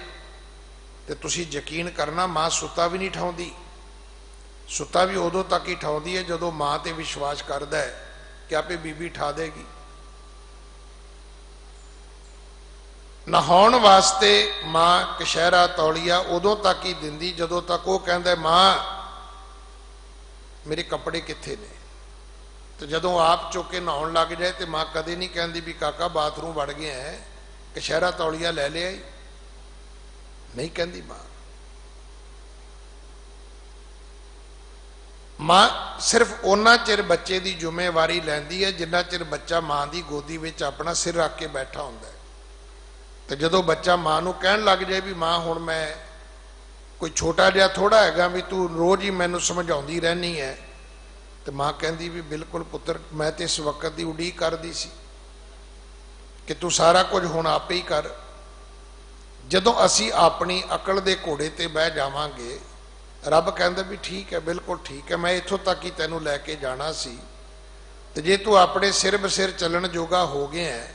तो तुसीं यकीन करना मां सुता भी नहीं ठाउंदी। सुता भी उदों तक ही ठाउंदी है जदों मां ते विश्वास करदा है कि आपे बीबी ठा देगी। नहाउण वास्ते मां कशहरा तौलिया उदों तक ही दिंदी जदों तक वो कहंदा मां मेरे कपड़े कित्थे ने। तो जदों आप चुक के नहाउण लग जाए तो मां कदे नहीं कहती भी काका बाथरूम वड़ गया है, कशहरा तौलिया ले लिया, नहीं कहती मां। मां सिर्फ उन्ना चिर बच्चे की जिम्मेवारी लैंदी है जिन्ना चिर बच्चा मां की गोदी में अपना सिर रख के बैठा होंदा है। तो जदों बच्चा मां नूं कहण लग जाए भी मां हुण मैं कोई छोटा जिहा थोड़ा हैगा भी तू रोज़ ही मैनूं समझाउंदी रहनी है, तो मां कहंदी भी बिल्कुल पुत्र मैं तो इस वक्त की उड़ीक करदी सी कि तू सारा कुछ हुण आपे ही कर। जदों असी अपनी अकल दे घोड़े ते बह जावांगे रब कहंदा भी ठीक है, बिल्कुल ठीक है, मैं इत्थों तक ही तैनूं लैके जाना सी। तो जे तू अपने सिर बसिर चलण जोगा हो गया है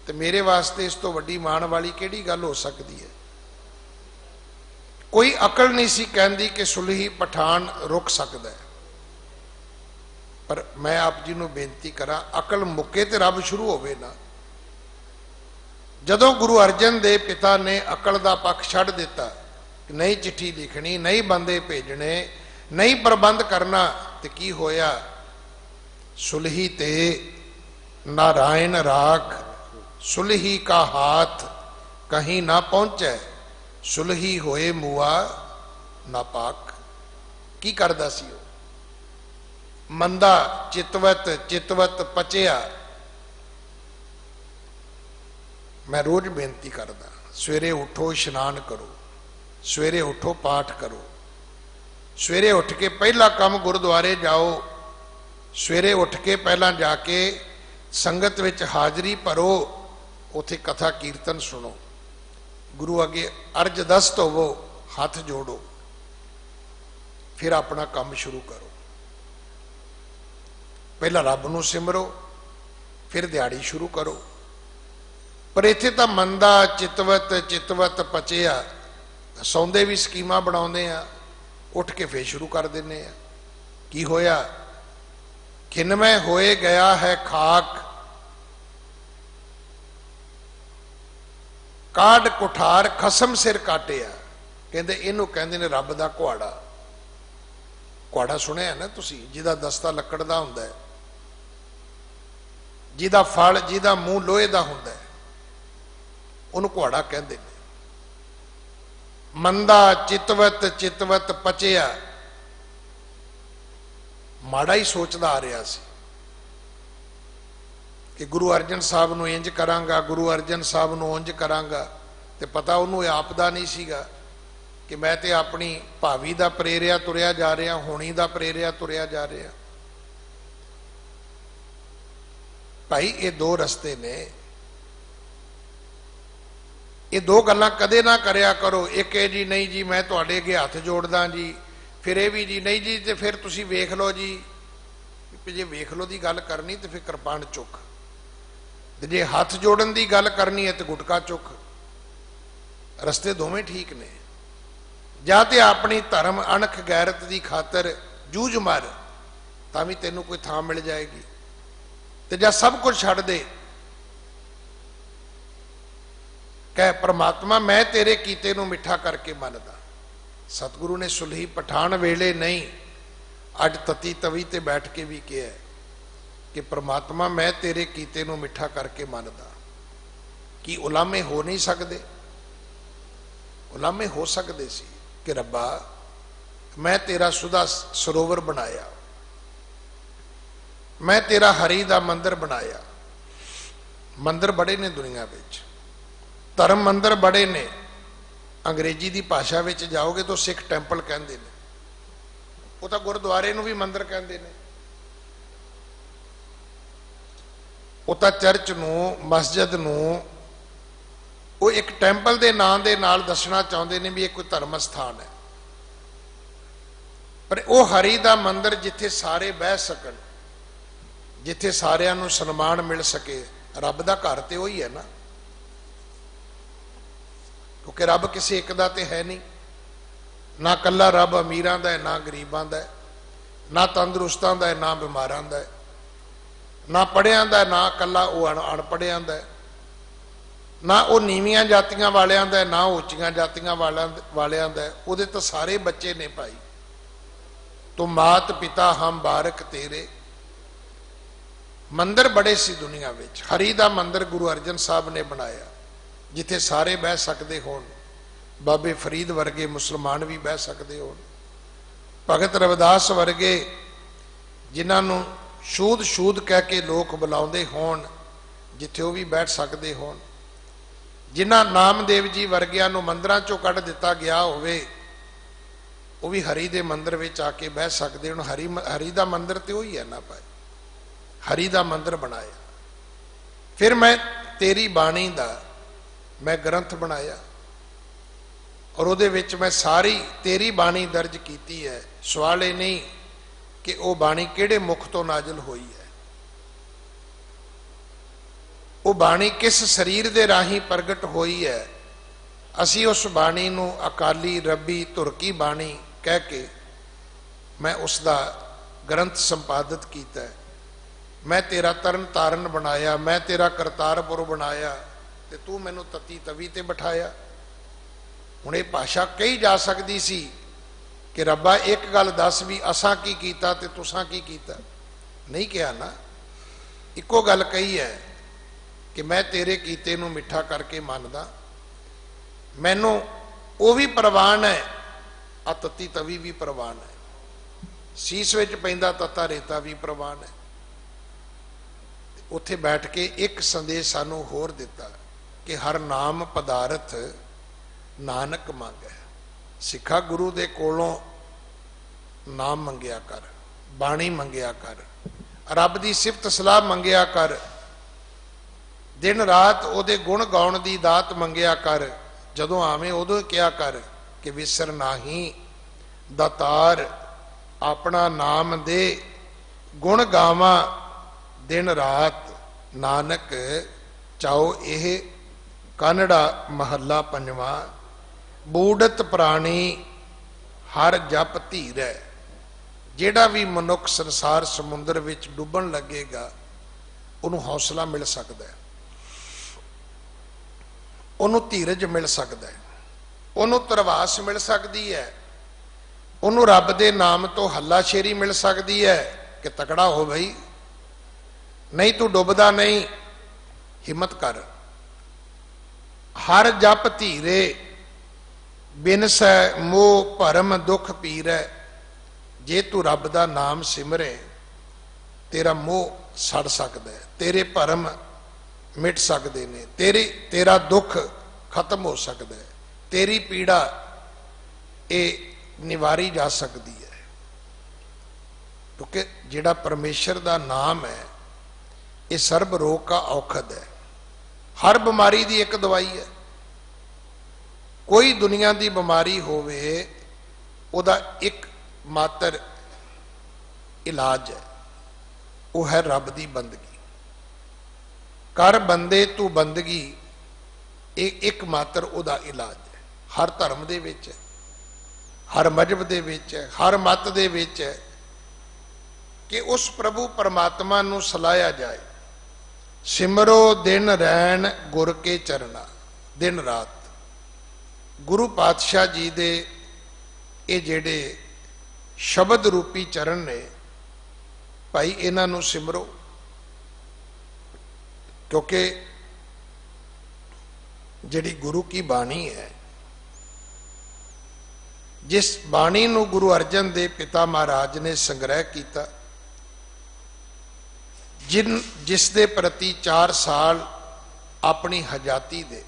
तो मेरे वास्ते इस तो वड्डी माण वाली किहड़ी गल हो सकती है। कोई अकल नहीं सी कहंदी कि सुलही पठान रुक सकता है। पर मैं आप जी नूं बेनती करा अकल मुके ते रब शुरू होवे ना। जदों गुरु अर्जन दे पिता ने अकल दा पक्ष छड्ड दिता, नहीं चिट्ठी लिखनी, नहीं बंदे भेजने, नहीं प्रबंध करना, तो की होया सुलही ते नारायण राख सुलही का हाथ कहीं ना पहुंचे, सुलही होए मुआ नापाक। की करदा सी वो? मंदा चितवत चितवत पचिया। मैं रोज बेनती करदा सवेरे उठो इशनान करो, सवेरे उठो पाठ करो, सवेरे उठ के पहला काम गुरुद्वारे जाओ, सवेरे उठ के पहला जाके संगत विच हाजरी भरो, उथे कथा कीर्तन सुनो, गुरु अगे अर्ज दस्त होवो, हाथ जोड़ो, फिर अपना काम शुरू करो। पहला रब नूं सिमरो, फिर दिहाड़ी शुरू करो। पर इत्थे तां मंदा चितवत चितवत पचिया, सौंदे भी स्कीमां बनाउंदे आ, उठ के फिर शुरू कर दिंदे आ। की होया? खिनमय होए गया है खाक, काड़ कुठार खसम सिर काटिया। कहते इनू कहते ने रब दा कुहाड़ा। कुहाड़ा सुनिया ना तुसी, जिहदा दस्ता लकड़ दा हुंदा है, जिहदा फल जिहदा मूँह लोहे दा हुंदा है, उहनूं कुहाड़ा कहते हैं। मंदा चितवत चितवत पचिया, माड़ा ही सोचदा आ रहा सी कि गुरु अर्जन साहब नूं इंज करांगा, गुरु अर्जन साहब नूं उंज करांगा, ते पता उन्होंने आप दा नहीं सीगा कि मैं ते अपनी भावी दा प्रेरिया तुरिया जा रहा, होनी दा प्रेरिया तुरिया जा रहा। भाई ये दो रस्ते ने, ये दो गल्लां कदे ना करया करो। एक है जी नहीं जी मैं तुहाडे अगे हथ जोड़दा जी, फिर ये भी जी नहीं जी, तो फिर तुसी वेख लो जी। जे वेख लो की गल करनी तो फिर कृपान चुक, जे हाथ जोड़न की गल करनी है तो गुटका चुक। रस्ते दोवें ठीक ने। जा ते अपनी धर्म अणख गैरत की खातर जूझ मार, तां भी तेनों कोई थां मिल जाएगी, ते जा सब कुछ छड़ दे, कह परमात्मा मैं तेरे कीते नूं मिठा करके मनदा। सतगुरु ने सुलही पठान वेले नहीं, अज तती तवी ते बैठ के भी कहा कि परमात्मा मैं तेरे कीते नूं मिठा करके मनदा। कि उलामे हो नहीं सकते? उलामे हो सकते सी कि रब्बा मैं तेरा सुधा सरोवर बनाया, मैं तेरा हरी दा मंदिर बनाया। मंदिर बड़े ने दुनिया विच, धर्म मंदिर बड़े ने। अंग्रेजी की भाषा में जाओगे तो सिख टैंपल कहते हैं, वो तो गुरुद्वारे नूं भी मंदिर कहते हैं। वो तो चर्च नूं मस्जिद नूं वो एक टैंपल के नाम के नाल दसना चाहते हैं भी एक कोई धर्म स्थान है। पर वो हरी दा मंदिर जिथे सारे बह सकन, जिथे सारिਆਂ नूं सन्मान मिल सके, रब दा घर ते वही है ना। क्योंकि रब किसी एक दा ते है नहीं ना। कला रब अमीरां दा है ना गरीबां दा है, ना तंदुरुस्तां दा है ना बीमारां दा है, ना पढ़ियां दा है ना कला वो अणपढ़ियां दा है, ना वो नीवियां जातियां वालियां दा है ना उच्चियां जातियां वालियां दा है। उहदे तो सारे बच्चे ने भाई। तो मात पिता हम बारक तेरे। मंदिर बड़े सी दुनिया विच। हरी दा मंदिर गुरु अर्जन साहब ने बनाया जिथे सारे बह सकते होण। बाबे फरीद वर्गे मुसलमान भी बह सकते होण, भगत रविदास वर्गे जिन्हों शूद शूद कह के लोग बुलाते होण, जिथे वो भी बैठ सकते होण। जिन्हां नामदेव जी वर्गियां नूं मंदिरां चों कढ़ दिता गया होवे, वो भी हरी दे मंदिर विच आके बह सकते होण। हरी दा मंदिर तो वही है ना भाई, हरी दा मंदिर बनाया। फिर मैं तेरी बाणी दा मैं ग्रंथ बनाया और उहदे विच मैं सारी तेरी बाणी दर्ज कीती है। सवाल ये नहीं कि वह बाणी किहड़े मुख तो नाजल हुई है, वो बाणी किस शरीर दे राही प्रगट हुई है। असी उस बाणी नूं अकाली रबी धुरकी बाणी कह के मैं उसका ग्रंथ संपादित किया है। मैं तेरा तरन तारन बनाया, मैं तेरा करतारपुर बनाया, ते तू मैनू तती तवी ते बिठाया। हुण ये भाषा कही जा सकती सी कि रब्बा एक गल दस भी असां की कीता ते तुसां की कीता। नहीं कहा ना, इको गल कही है कि मैं तेरे कीते नूं मिठा करके मनदा। मैनू वो भी प्रवान है, आ तती तवी भी प्रवान है, सीस विच पैंदा तत्ता रेता भी प्रवान है। उत्थे बैठ के एक संदेश सानू होर दिता कि हर नाम पदार्थ नानक मंगै। सिखा गुरु दे कोलों नाम मंगिया कर, बाणी मंगिया कर, रब दी सिफत सलाह मंगिया कर, दिन रात ਉਹਦੇ गुण गाउण ਦੀ ਦਾਤ ਮੰਗਿਆ ਕਰ। ਜਦੋਂ ਆਵੇਂ ਉਦੋਂ ਕਿਹਾ ਕਰ ਕਿ ਵਿਸਰ ਨਾਹੀ ਦਾਤਾਰ, ਆਪਣਾ ਨਾਮ ਦੇ ਗੁਣ ਗਾਵਾਂ दिन रात। नानक चाओ यह कानड़ा महला पंजवा। बूढ़त प्राणी हर जप धीर है। जेड़ा भी मनुख संसार समुद्र विच डुबन लगेगा उन्होंने हौसला मिल सकता है, उन्होंने धीरज मिल सकता है, उन्होंने तरवास मिल सकती है, उन्होंने रब दे नाम तो हल्लाशेरी मिल सकती है कि तकड़ा हो भाई, नहीं तू डुबदा नहीं, हिम्मत कर। हर जप धीरे बिनस मोह भरम दुख पीरै। जे तू रब दा नाम सिमरे तेरा मोह सड़ सकता है, तेरे भरम मिट सकते ने, तेरा दुख खत्म हो सकता है, तेरी पीड़ा ये निवारी जा सकती है। क्योंकि जिहड़ा परमेश्वर दा नाम है ये सर्ब रोग का औखद है। हर बीमारी की एक दवाई है। कोई दुनिया की बीमारी होवे उदा एक मात्र इलाज है, वो है रब की बंदगी। कर बंदे तू बंदगी, एक मात्र उदा इलाज है। हर धर्म दे विच है, हर मजहब दे विच है, हर मत दे विच है कि उस प्रभु परमात्मा नूं सलाया जाए। सिमरो दिन रैन गुर के चरना। दिन रात गुरु पातशाह जी दे ये जेड़े शब्द रूपी चरण ने भाई, इन्हां नूं सिमरो। क्योंकि जिहड़ी गुरु की बाणी है, जिस बाणी नूं गुरु अर्जन देव पिता महाराज ने संग्रह किया, जिस दे प्रति 4 साल अपनी हजाती दे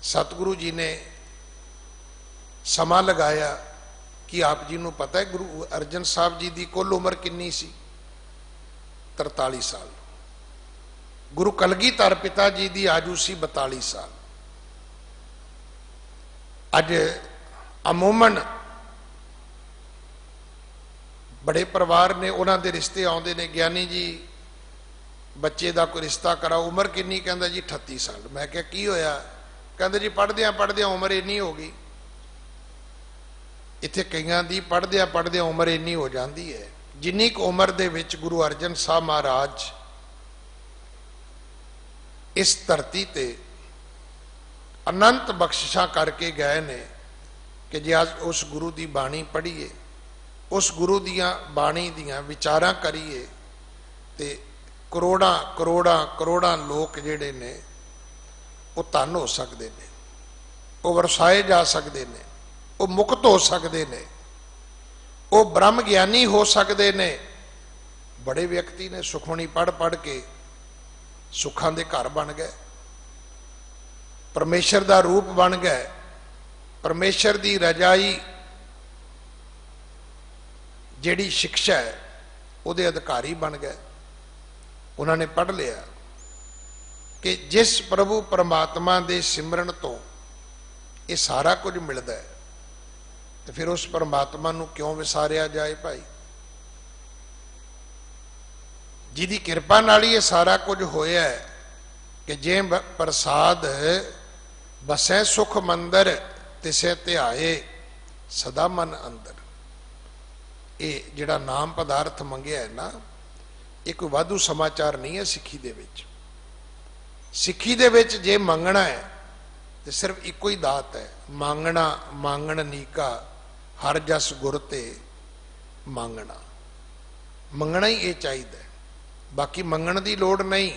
सतगुरु जी ने समा लगाया कि आप जी नूं पता है गुरु अर्जन साहब जी की कुल उम्र कितनी सी? 43 साल। गुरु कलगीधर पिता जी की आजू सी 42 साल। अज अमूमन बड़े परिवार ने, उन्होंने दे रिश्ते आउंदे ने, ज्ञानी जी बच्चे का कोई रिश्ता करा, उम्र कितनी? कहता जी 38 साल। मैं क्या की होया? कहते जी पढ़द्या उम्र इन्नी हो गई। इत्थे कईयां दी पढ़द्या उम्र इन्नी हो जाती है जिन्नी क उम्र दे विच गुरु अर्जन साहब महाराज इस धरती ते अनंत बख्शिशां करके गए ने कि जे अज उस गुरु की बाणी पढ़ीए, उस गुरु दियां बाणी दियां विचारां करिए ते करोड़ां करोड़ां करोड़ां लोग जिहड़े ने वो धन हो सकते हैं, वो वरसाए जा सकते हैं, वो मुक्त हो सकते हैं, वो ब्रह्म ज्ञानी हो सकते हैं। बड़े व्यक्ति ने सुखमणी पढ़ पढ़ के सुखां दे घर बन गए, परमेश्वर का रूप बन गए, परमेश्वर की रजाई जिहड़ी शिक्षा है उहदे अधिकारी बन गए। उन्होंने पढ़ लिया कि जिस प्रभु परमात्मा के सिमरन तो ये सारा कुछ मिलता है, तो फिर उस परमात्मा नूं क्यों विसारिया जाए भाई? जिहदी किरपा नाल ये सारा कुछ होया है कि जे प्रसाद बसै सुख मंदिर तिसे ध्याए सदा मन अंदर। ये जिहड़ा नाम पदार्थ मंगिया है ना, ये कोई वाधू समाचार नहीं है सिक्खी दे विच। सिक्खी दे विच जे मंगना है तो सिर्फ इको ही दात है, मांगना मांगण नीका हर जस गुर ते मांगना। मंगना ही ये चाहिए, बाकी मंगण की लोड़ नहीं,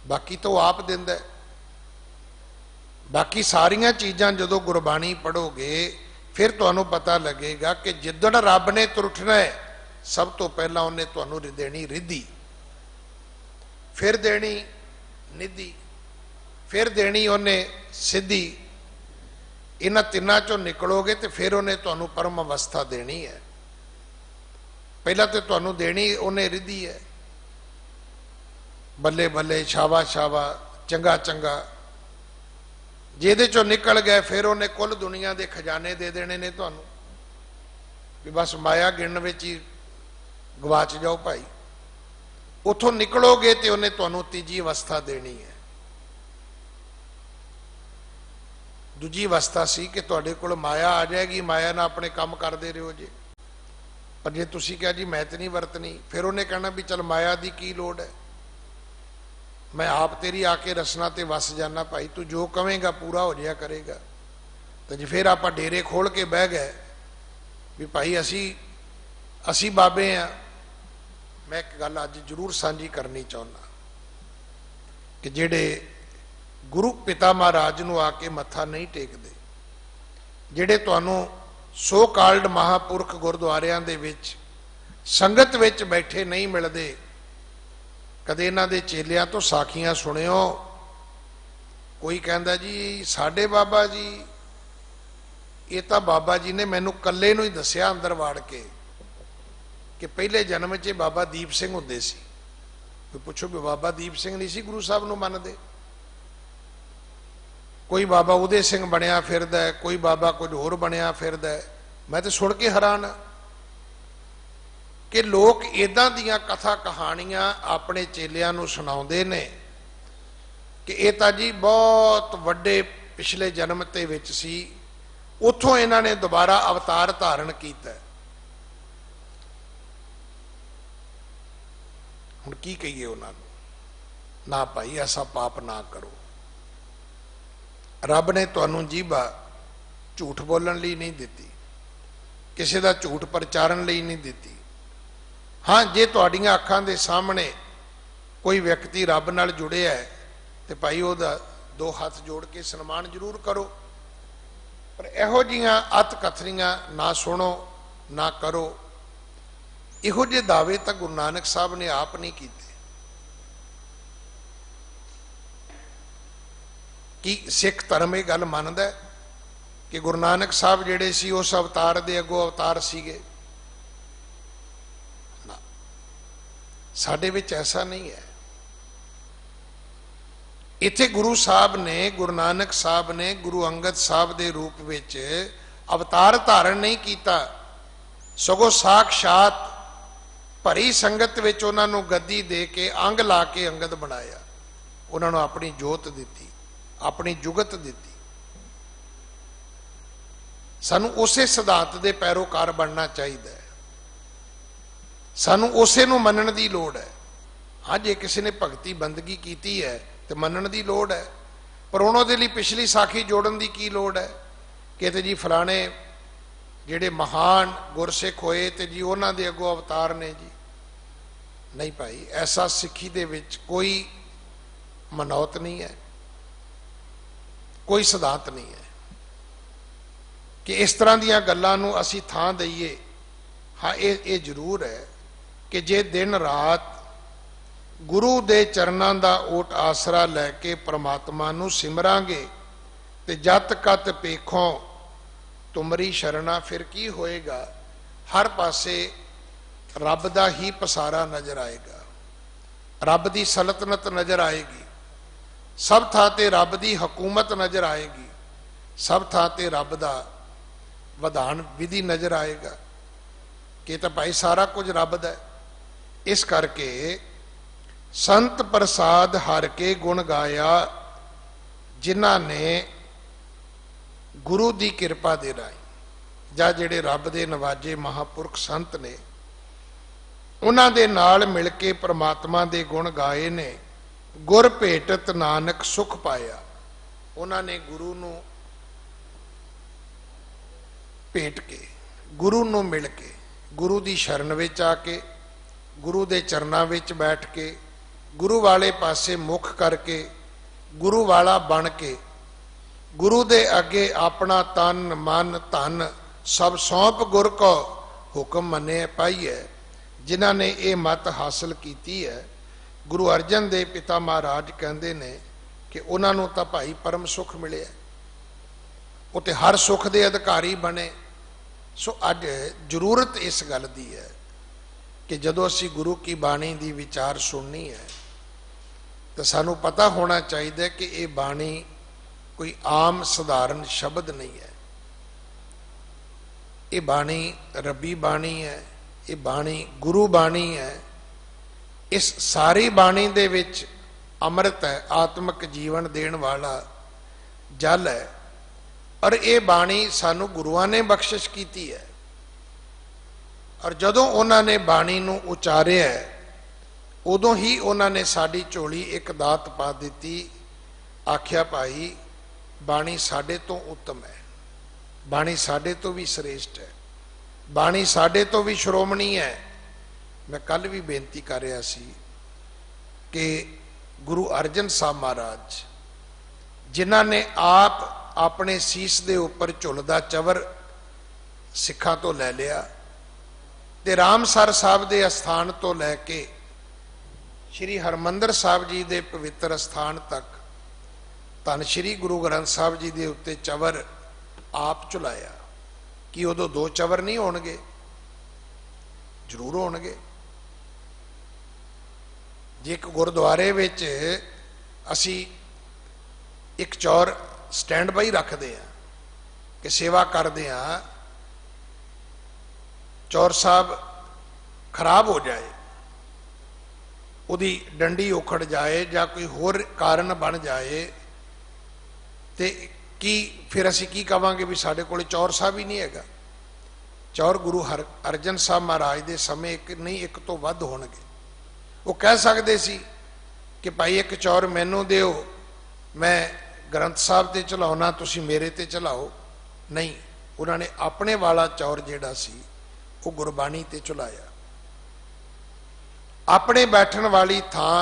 बाकी तो आप दिंदा है। बाकी सारियां चीज़ां जदों गुरबाणी पढ़ोगे फिर तुहानूं पता लगेगा कि जिद्दण रब ने तुरठना है सब तो पहला उन्हें तुहानूं देनी रिद्धि, फिर देनी निधि, फिर देनी उन्हें सिद्धि। इन्हां तिन्नां चों निकलोगे तो फिर उन्हें तुहानूं परम अवस्था देनी है। पहला तो तुहानूं देनी उन्हें रिद्धि है। बल्ले बल्ले शावा शावा चंगा चंगा, ਜਿਹਦੇ ਚੋਂ निकल गए फिर उन्हें कुल दुनिया के खजाने दे देने ने ਤੁਹਾਨੂੰ भी बस माया गिणन विच ही गवाच जाओ भाई। उथों निकलोगे तो उन्हें ਤੁਹਾਨੂੰ तीजी अवस्था देनी है। दूजी अवस्था सी कि तुहाडे कोल माया आ जाएगी, माया ना अपने काम करते रहो जे। पर जे तुसीं कहा जी मैं तो नहीं वरतनी, फिर उन्हें कहना भी चल माया की की लोड़ है, मैं आप तेरी आके रसना ते वस जाना भाई, तू जो कवेगा पूरा हो जाया करेगा। तो जी फिर आप डेरे खोल के बह गए भी भाई असी बाबे हाँ। मैं एक गल अज जरूर सांझी करनी चाहना कि जेड़े गुरु पिता महाराज नूं आके मत्था नहीं टेकते, जेड़े तुहानूं सो काल्ड महापुरख गुरुद्वारियां दे विच संगत विच बैठे नहीं मिलते, कदे इन्हां दे चेलियां तो साखियां सुनियो। कोई कहंदा जी साडे बाबा जी, ये तो बाबा जी ने मैनू कल्ले नूं ही दस्सिया अंदर वाड़ के कि पहले जन्म च बाबा दीप सिंह हुंदे सी। कोई पुछो भी बाबा दीप सिंह नहीं सी गुरु साहब नूं मनदे। कोई बाबा उदय सिंह बनया फिरदा है, कोई बाबा कुछ होर बनया फिरदा है। मैं तो सुन के हैरान हाँ कि लोग इदां दियां कथा कहानियां अपने चेलियां नूं सुणाउंदे ने कि ये तां जी बहुत वड्डे पिछले जन्म ते विच सी, उथों इन्हां ने दोबारा अवतार धारण कीता। हुण की कहिए उन्हां नूं? ना भाई ऐसा पाप ना करो। रब ने तुहानूं जीभा झूठ बोलण लई नहीं दिती, किसी का झूठ प्रचारण लई नहीं दिती। हाँ, जे तुहाडीआं अखां दे सामने कोई व्यक्ति रब नाल जुड़िया है तो भाई उहदा दो हाथ जोड़ के सन्मान जरूर करो, पर इहो जिहियां अत कथनियां ना सुनो ना करो। इहो जे दावे तो गुरु नानक साहब ने आप नहीं कीते कि सिख धर्म ये गल मानदा है कि गुरु नानक साहब जिहड़े सी उस अवतार दे अगों अवतार सीगे? ना, साडे विच ऐसा नहीं है। इत्थे गुरु साहब ने, गुरु नानक साहब ने गुरु अंगद साहब दे रूप विच अवतार धारण नहीं कीता, सगों साक्षात भरी संगत विच उन्हां नूं गद्दी दे के अंग ला के अंगद बनाया, उन्हां नूं अपनी जोत दिती, अपनी जुगत दिती। सानू उसे सिद्धांत दे पैरोकार बनना चाहिए, सानू उसे नूं मनण दी लोड़ है। हाँ, जे किसी ने भगती बंदगी कीती है तो मनण दी लोड़ है, पर उन्हों दे लई पिछली साखी जोड़न दी की लोड़ है कि ते जी फलाने जिहड़े महान गुरसिख होए ते जी उन्हां दे अगों अवतार ने जी। नहीं भाई, ऐसा सिक्खी दे विच कोई मनौत नहीं है, कोई सिद्धांत नहीं है कि इस तरह दीयां गल्लां नूं असीं थां दईए। हाँ, ये जरूर है कि जे दिन रात गुरु दे चरनां दा ओट आसरा लैके परमात्मा नूं सिमरांगे ते जत कत पेखों तुमरी शरणा, फिर की होएगा? हर पासे रब दा ही पसारा नजर आएगा, रब दी सल्तनत नजर आएगी, सब थां ते रब दी हकूमत नजर आएगी, सब थां ते रब दा विधान विधि नजर आएगा कि तो भाई सारा कुछ रब दा। इस करके संत प्रसाद हर के गुण गाया, जिन्हां ने गुरु दी किरपा दे राई जां जिहड़े रब दे नवाजे महापुरख संत ने उन्हां दे नाल मिल के परमात्मा दे गुण गाए ने। गुर भेटत नानक सुख पाया, उन्हां ने गुरु नूं भेट के, गुरु नूं मिल के, गुरु दी शरण विच आके, गुरु दे चरनां विच बैठ के, गुरु वाले पासे मुख करके, गुरु वाला बन के, गुरु दे अगे अपना तन मन धन सब सौंप गुर को हुक्म मने पाईए। जिन्हां ने ये मत हासिल की है, गुरु अर्जन देव पिता महाराज कहते ने कि उन्हां नूं तां भाई परम सुख मिले, वो तो हर सुख के अधिकारी बने। सो अज जरूरत इस गल दी है कि जदों असी गुरु की बाणी दी विचार सुननी है तो सानू पता होना चाहिए कि ये बाणी कोई आम सधारण शब्द नहीं है। ये बाणी रबी बाणी है, ये बाणी गुरु बाणी है। इस सारी बाणी दे विच अमृत है, आत्मक जीवन देण वाला जल है। और ये बाणी सानू गुरुआं ने बख्शिश की है। और जदों उन्होंने बाणी नूं उचारिया है, उदों ही उन्होंने साडी झोली एक दात पा दी। आख्या भाई बाणी साडे तो उत्तम है, बाणी साडे तो भी श्रेष्ठ है, बाणी साडे तो भी श्रोमणी है। मैं कल भी बेनती कर रहा सी कि गुरु अर्जन साहब महाराज जिन्हां ने आप अपने सीस दे उपर झुलदा चवर सिखां तो लै लिया, ते रामसर साहब दे अस्थान तो लैके श्री हरमंदर साहब जी दे पवित्र अस्थान तक धन श्री गुरु ग्रंथ साहब जी दे उत्ते चवर आप झुलाया। कि उदों दो चवर नहीं होणगे? जरूर होणगे। जे एक गुरुद्वारे विच असी एक चौर स्टैंड बाई रखते हैं कि सेवा करते हैं, चौर साहब खराब हो जाए, उदी डंडी उखड़ जाए या कोई होर कारण बन जाए, तो की फिर असी की कहांगे भी साढ़े कोल चौर साहब ही नहीं हैगा। चौर गुरु अर्जन साहब महाराज के समय एक नहीं एक तो वध होणगे। वो कह सकते सी कि भाई एक चौर मैनू दिओ, मैं ग्रंथ साहब ते चलाउना, तुसी मेरे ते चलाओ। नहीं, उन्होंने अपने वाला चौर जिहड़ा सी वो गुरबाणी ते चलाया। अपने बैठन वाली थां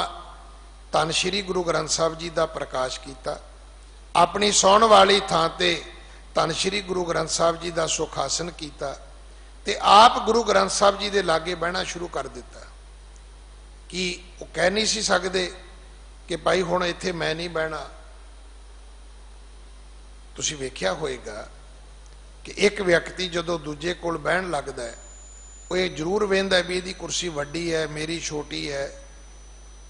धन श्री गुरु ग्रंथ साहब जी का प्रकाश किया, अपनी सौण वाली थां ते धन श्री गुरु ग्रंथ साहब जी का सुखासन किया, ते आप गुरु ग्रंथ साहब जी के लागे बहना शुरू कर दिता। कि वो कह नहीं सी सकते कि भाई हुण इत्थे मैं नहीं बहना। तुसीं वेख्या होएगा कि एक व्यक्ति जदों दूजे कोल बहन लगदा है, वो ये जरूर वेंदा है भी इहदी कुर्सी वड्डी है, मेरी छोटी है,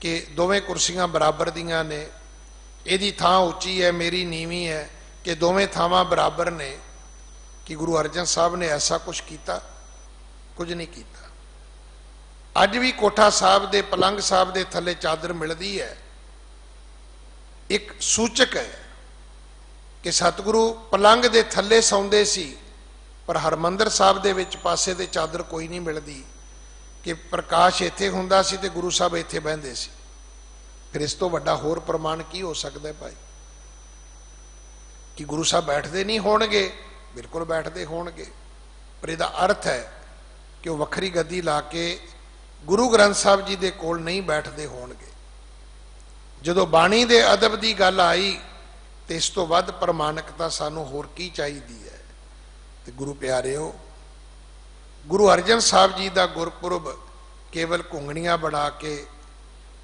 कि दोवें कुर्सियां बराबर दियां ने, इहदी थां उच्ची है, मेरी नीवी है, कि दोवें थावां बराबर ने। कि गुरु अर्जन साहब ने ऐसा कुछ किया? कुछ नहीं किया। अज भी कोठा साहब दे पलंग साहब दे थले चादर मिलती है, एक सूचक है कि सतगुरु पलंग दे थले सौंदे सी, पर हरमंदर साहब दे विच पासे दे चादर कोई नहीं मिलती। कि प्रकाश इत्थे हुंदा सी ते गुरु साहब इत्थे बहिंदे सी। फिर इस तो वड्डा होर प्रमाण की हो सकता है भाई? कि गुरु साहब बैठते नहीं होणगे? बिल्कुल बैठते होणगे, पर इहदा अर्थ है कि वह वखरी गद्दी ला के गुरु ग्रंथ साहब जी दे कोल नहीं बैठते होणगे। जदों बाणी दे अदब की गल आई तो इस तो वध प्रमाणिकता सानू होर की चाहिदी है। तो गुरु प्यारिओ, गुरु अर्जन साहब जी का गुरपुरब केवल घुंगणियां बना के,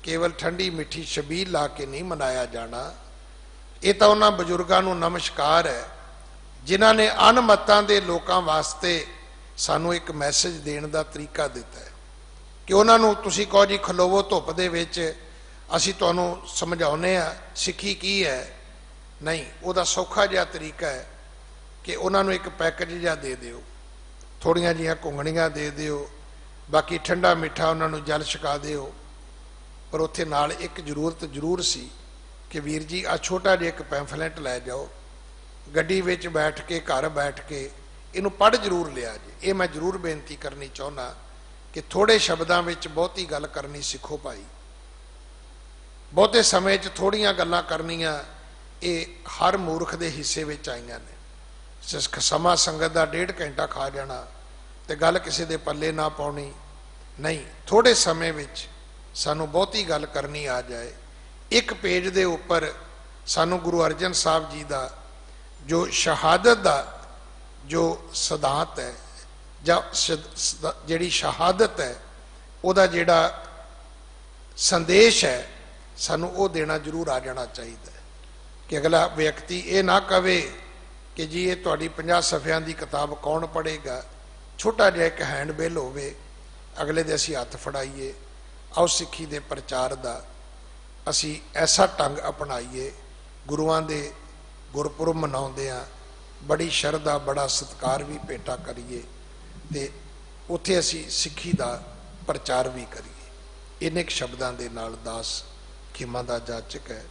केवल ठंडी मिठी छबील ला के नहीं मनाया जाना। ये तो उन्होंने बजुर्गों को नमस्कार है जिन्हों ने अनमतां दे लोगों वास्ते सानू एक मैसेज देने का तरीका दिता है। कि उन्होंने तुसी कहो जी खलोवो धुप दे विच, असी तुहानू समझाउने आ सिक्खी की है। नहीं, वह सौखा जिहा तरीका है कि उन्होंने एक पैकेज जिहा दे दिओ, थोड़ियां जिहियां घुंगणियां दे दिओ, बाकी ठंडा मिठा उन्होंने जल छका दिओ। पर उत्थे नाल एक जरूरत जरूर सी कि वीर जी आ छोटा जिहा एक पैंफलेट लै जाओ, गड्डी विच बैठ के घर बैठ के इनू पढ़ जरूर लिया जी। ये मैं जरूर बेनती करनी चाहुंदा कि थोड़े शब्दों में बहुती गल करनी सीखो भाई। बहुते समय थोड़ियां गल्लां करनियां ये हर मूर्ख के हिस्से में आईयां ने। समा संगत का 1.5 घंटा खा जाना तो गल किसी के पल्ले ना पाउणी। नहीं, थोड़े समय में सानू बहुती गल करनी आ जाए। एक पेज के उपर सानू गुरु अर्जन साहब जी का जो शहादत का जो सिद्धांत है ਜਾਂ ਜਿਹੜੀ शहादत है ਉਹਦਾ ਜਿਹੜਾ संदेश है सानू वो देना जरूर आ जाना चाहिए कि अगला व्यक्ति ये ना कहे कि जी ये तुहाडी 50 सफ़ियां की किताब कौन पढ़ेगा। छोटा जिहा एक हैंड बिल होवे, अगले दे असीं हत्थ फड़ाइए, आओ सिक्खी दे प्रचार दा ਅਸੀਂ ਐਸਾ ਢੰਗ ਅਪਣਾਈਏ, ਗੁਰੂਆਂ ਦੇ ਗੁਰਪੁਰਬ ਮਨਾਉਂਦੇ ਆ ਬੜੀ ਸ਼ਰਧਾ ਬੜਾ ਸਤਿਕਾਰ ਵੀ ਭੇਟਾ ਕਰੀਏ ਤੇ ਉੱਥੇ ਅਸੀਂ ਸਿੱਖੀ ਦਾ ਪ੍ਰਚਾਰ ਵੀ ਕਰੀਏ। ਇੰਨੇ ਕੁ ਸ਼ਬਦਾਂ ਦੇ ਨਾਲ ਦਾਸ ਖਿਮਾ ਦਾ ਜਾਚਕ ਹੈ।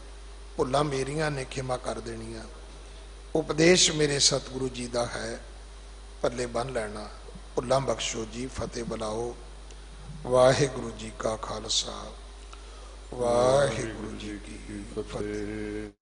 ਭੁੱਲਾਂ ਮੇਰੀਆਂ ਨੇ ਖਿਮਾ ਕਰ ਦੇਣੀਆਂ। ਉਪਦੇਸ਼ ਮੇਰੇ ਸਤਿਗੁਰੂ ਜੀ ਦਾ ਹੈ, ਪੱਲੇ ਬੰਨ ਲੈਣਾ। ਭੁੱਲਾਂ ਬਖਸ਼ੋ ਜੀ, ਫਤਿਹ ਬੁਲਾਓ। ਵਾਹਿਗੁਰੂ ਜੀ ਕਾ ਖਾਲਸਾ, ਵਾਹਿਗੁਰੂ ਜੀ ਕੀ ਫਤਿਹ।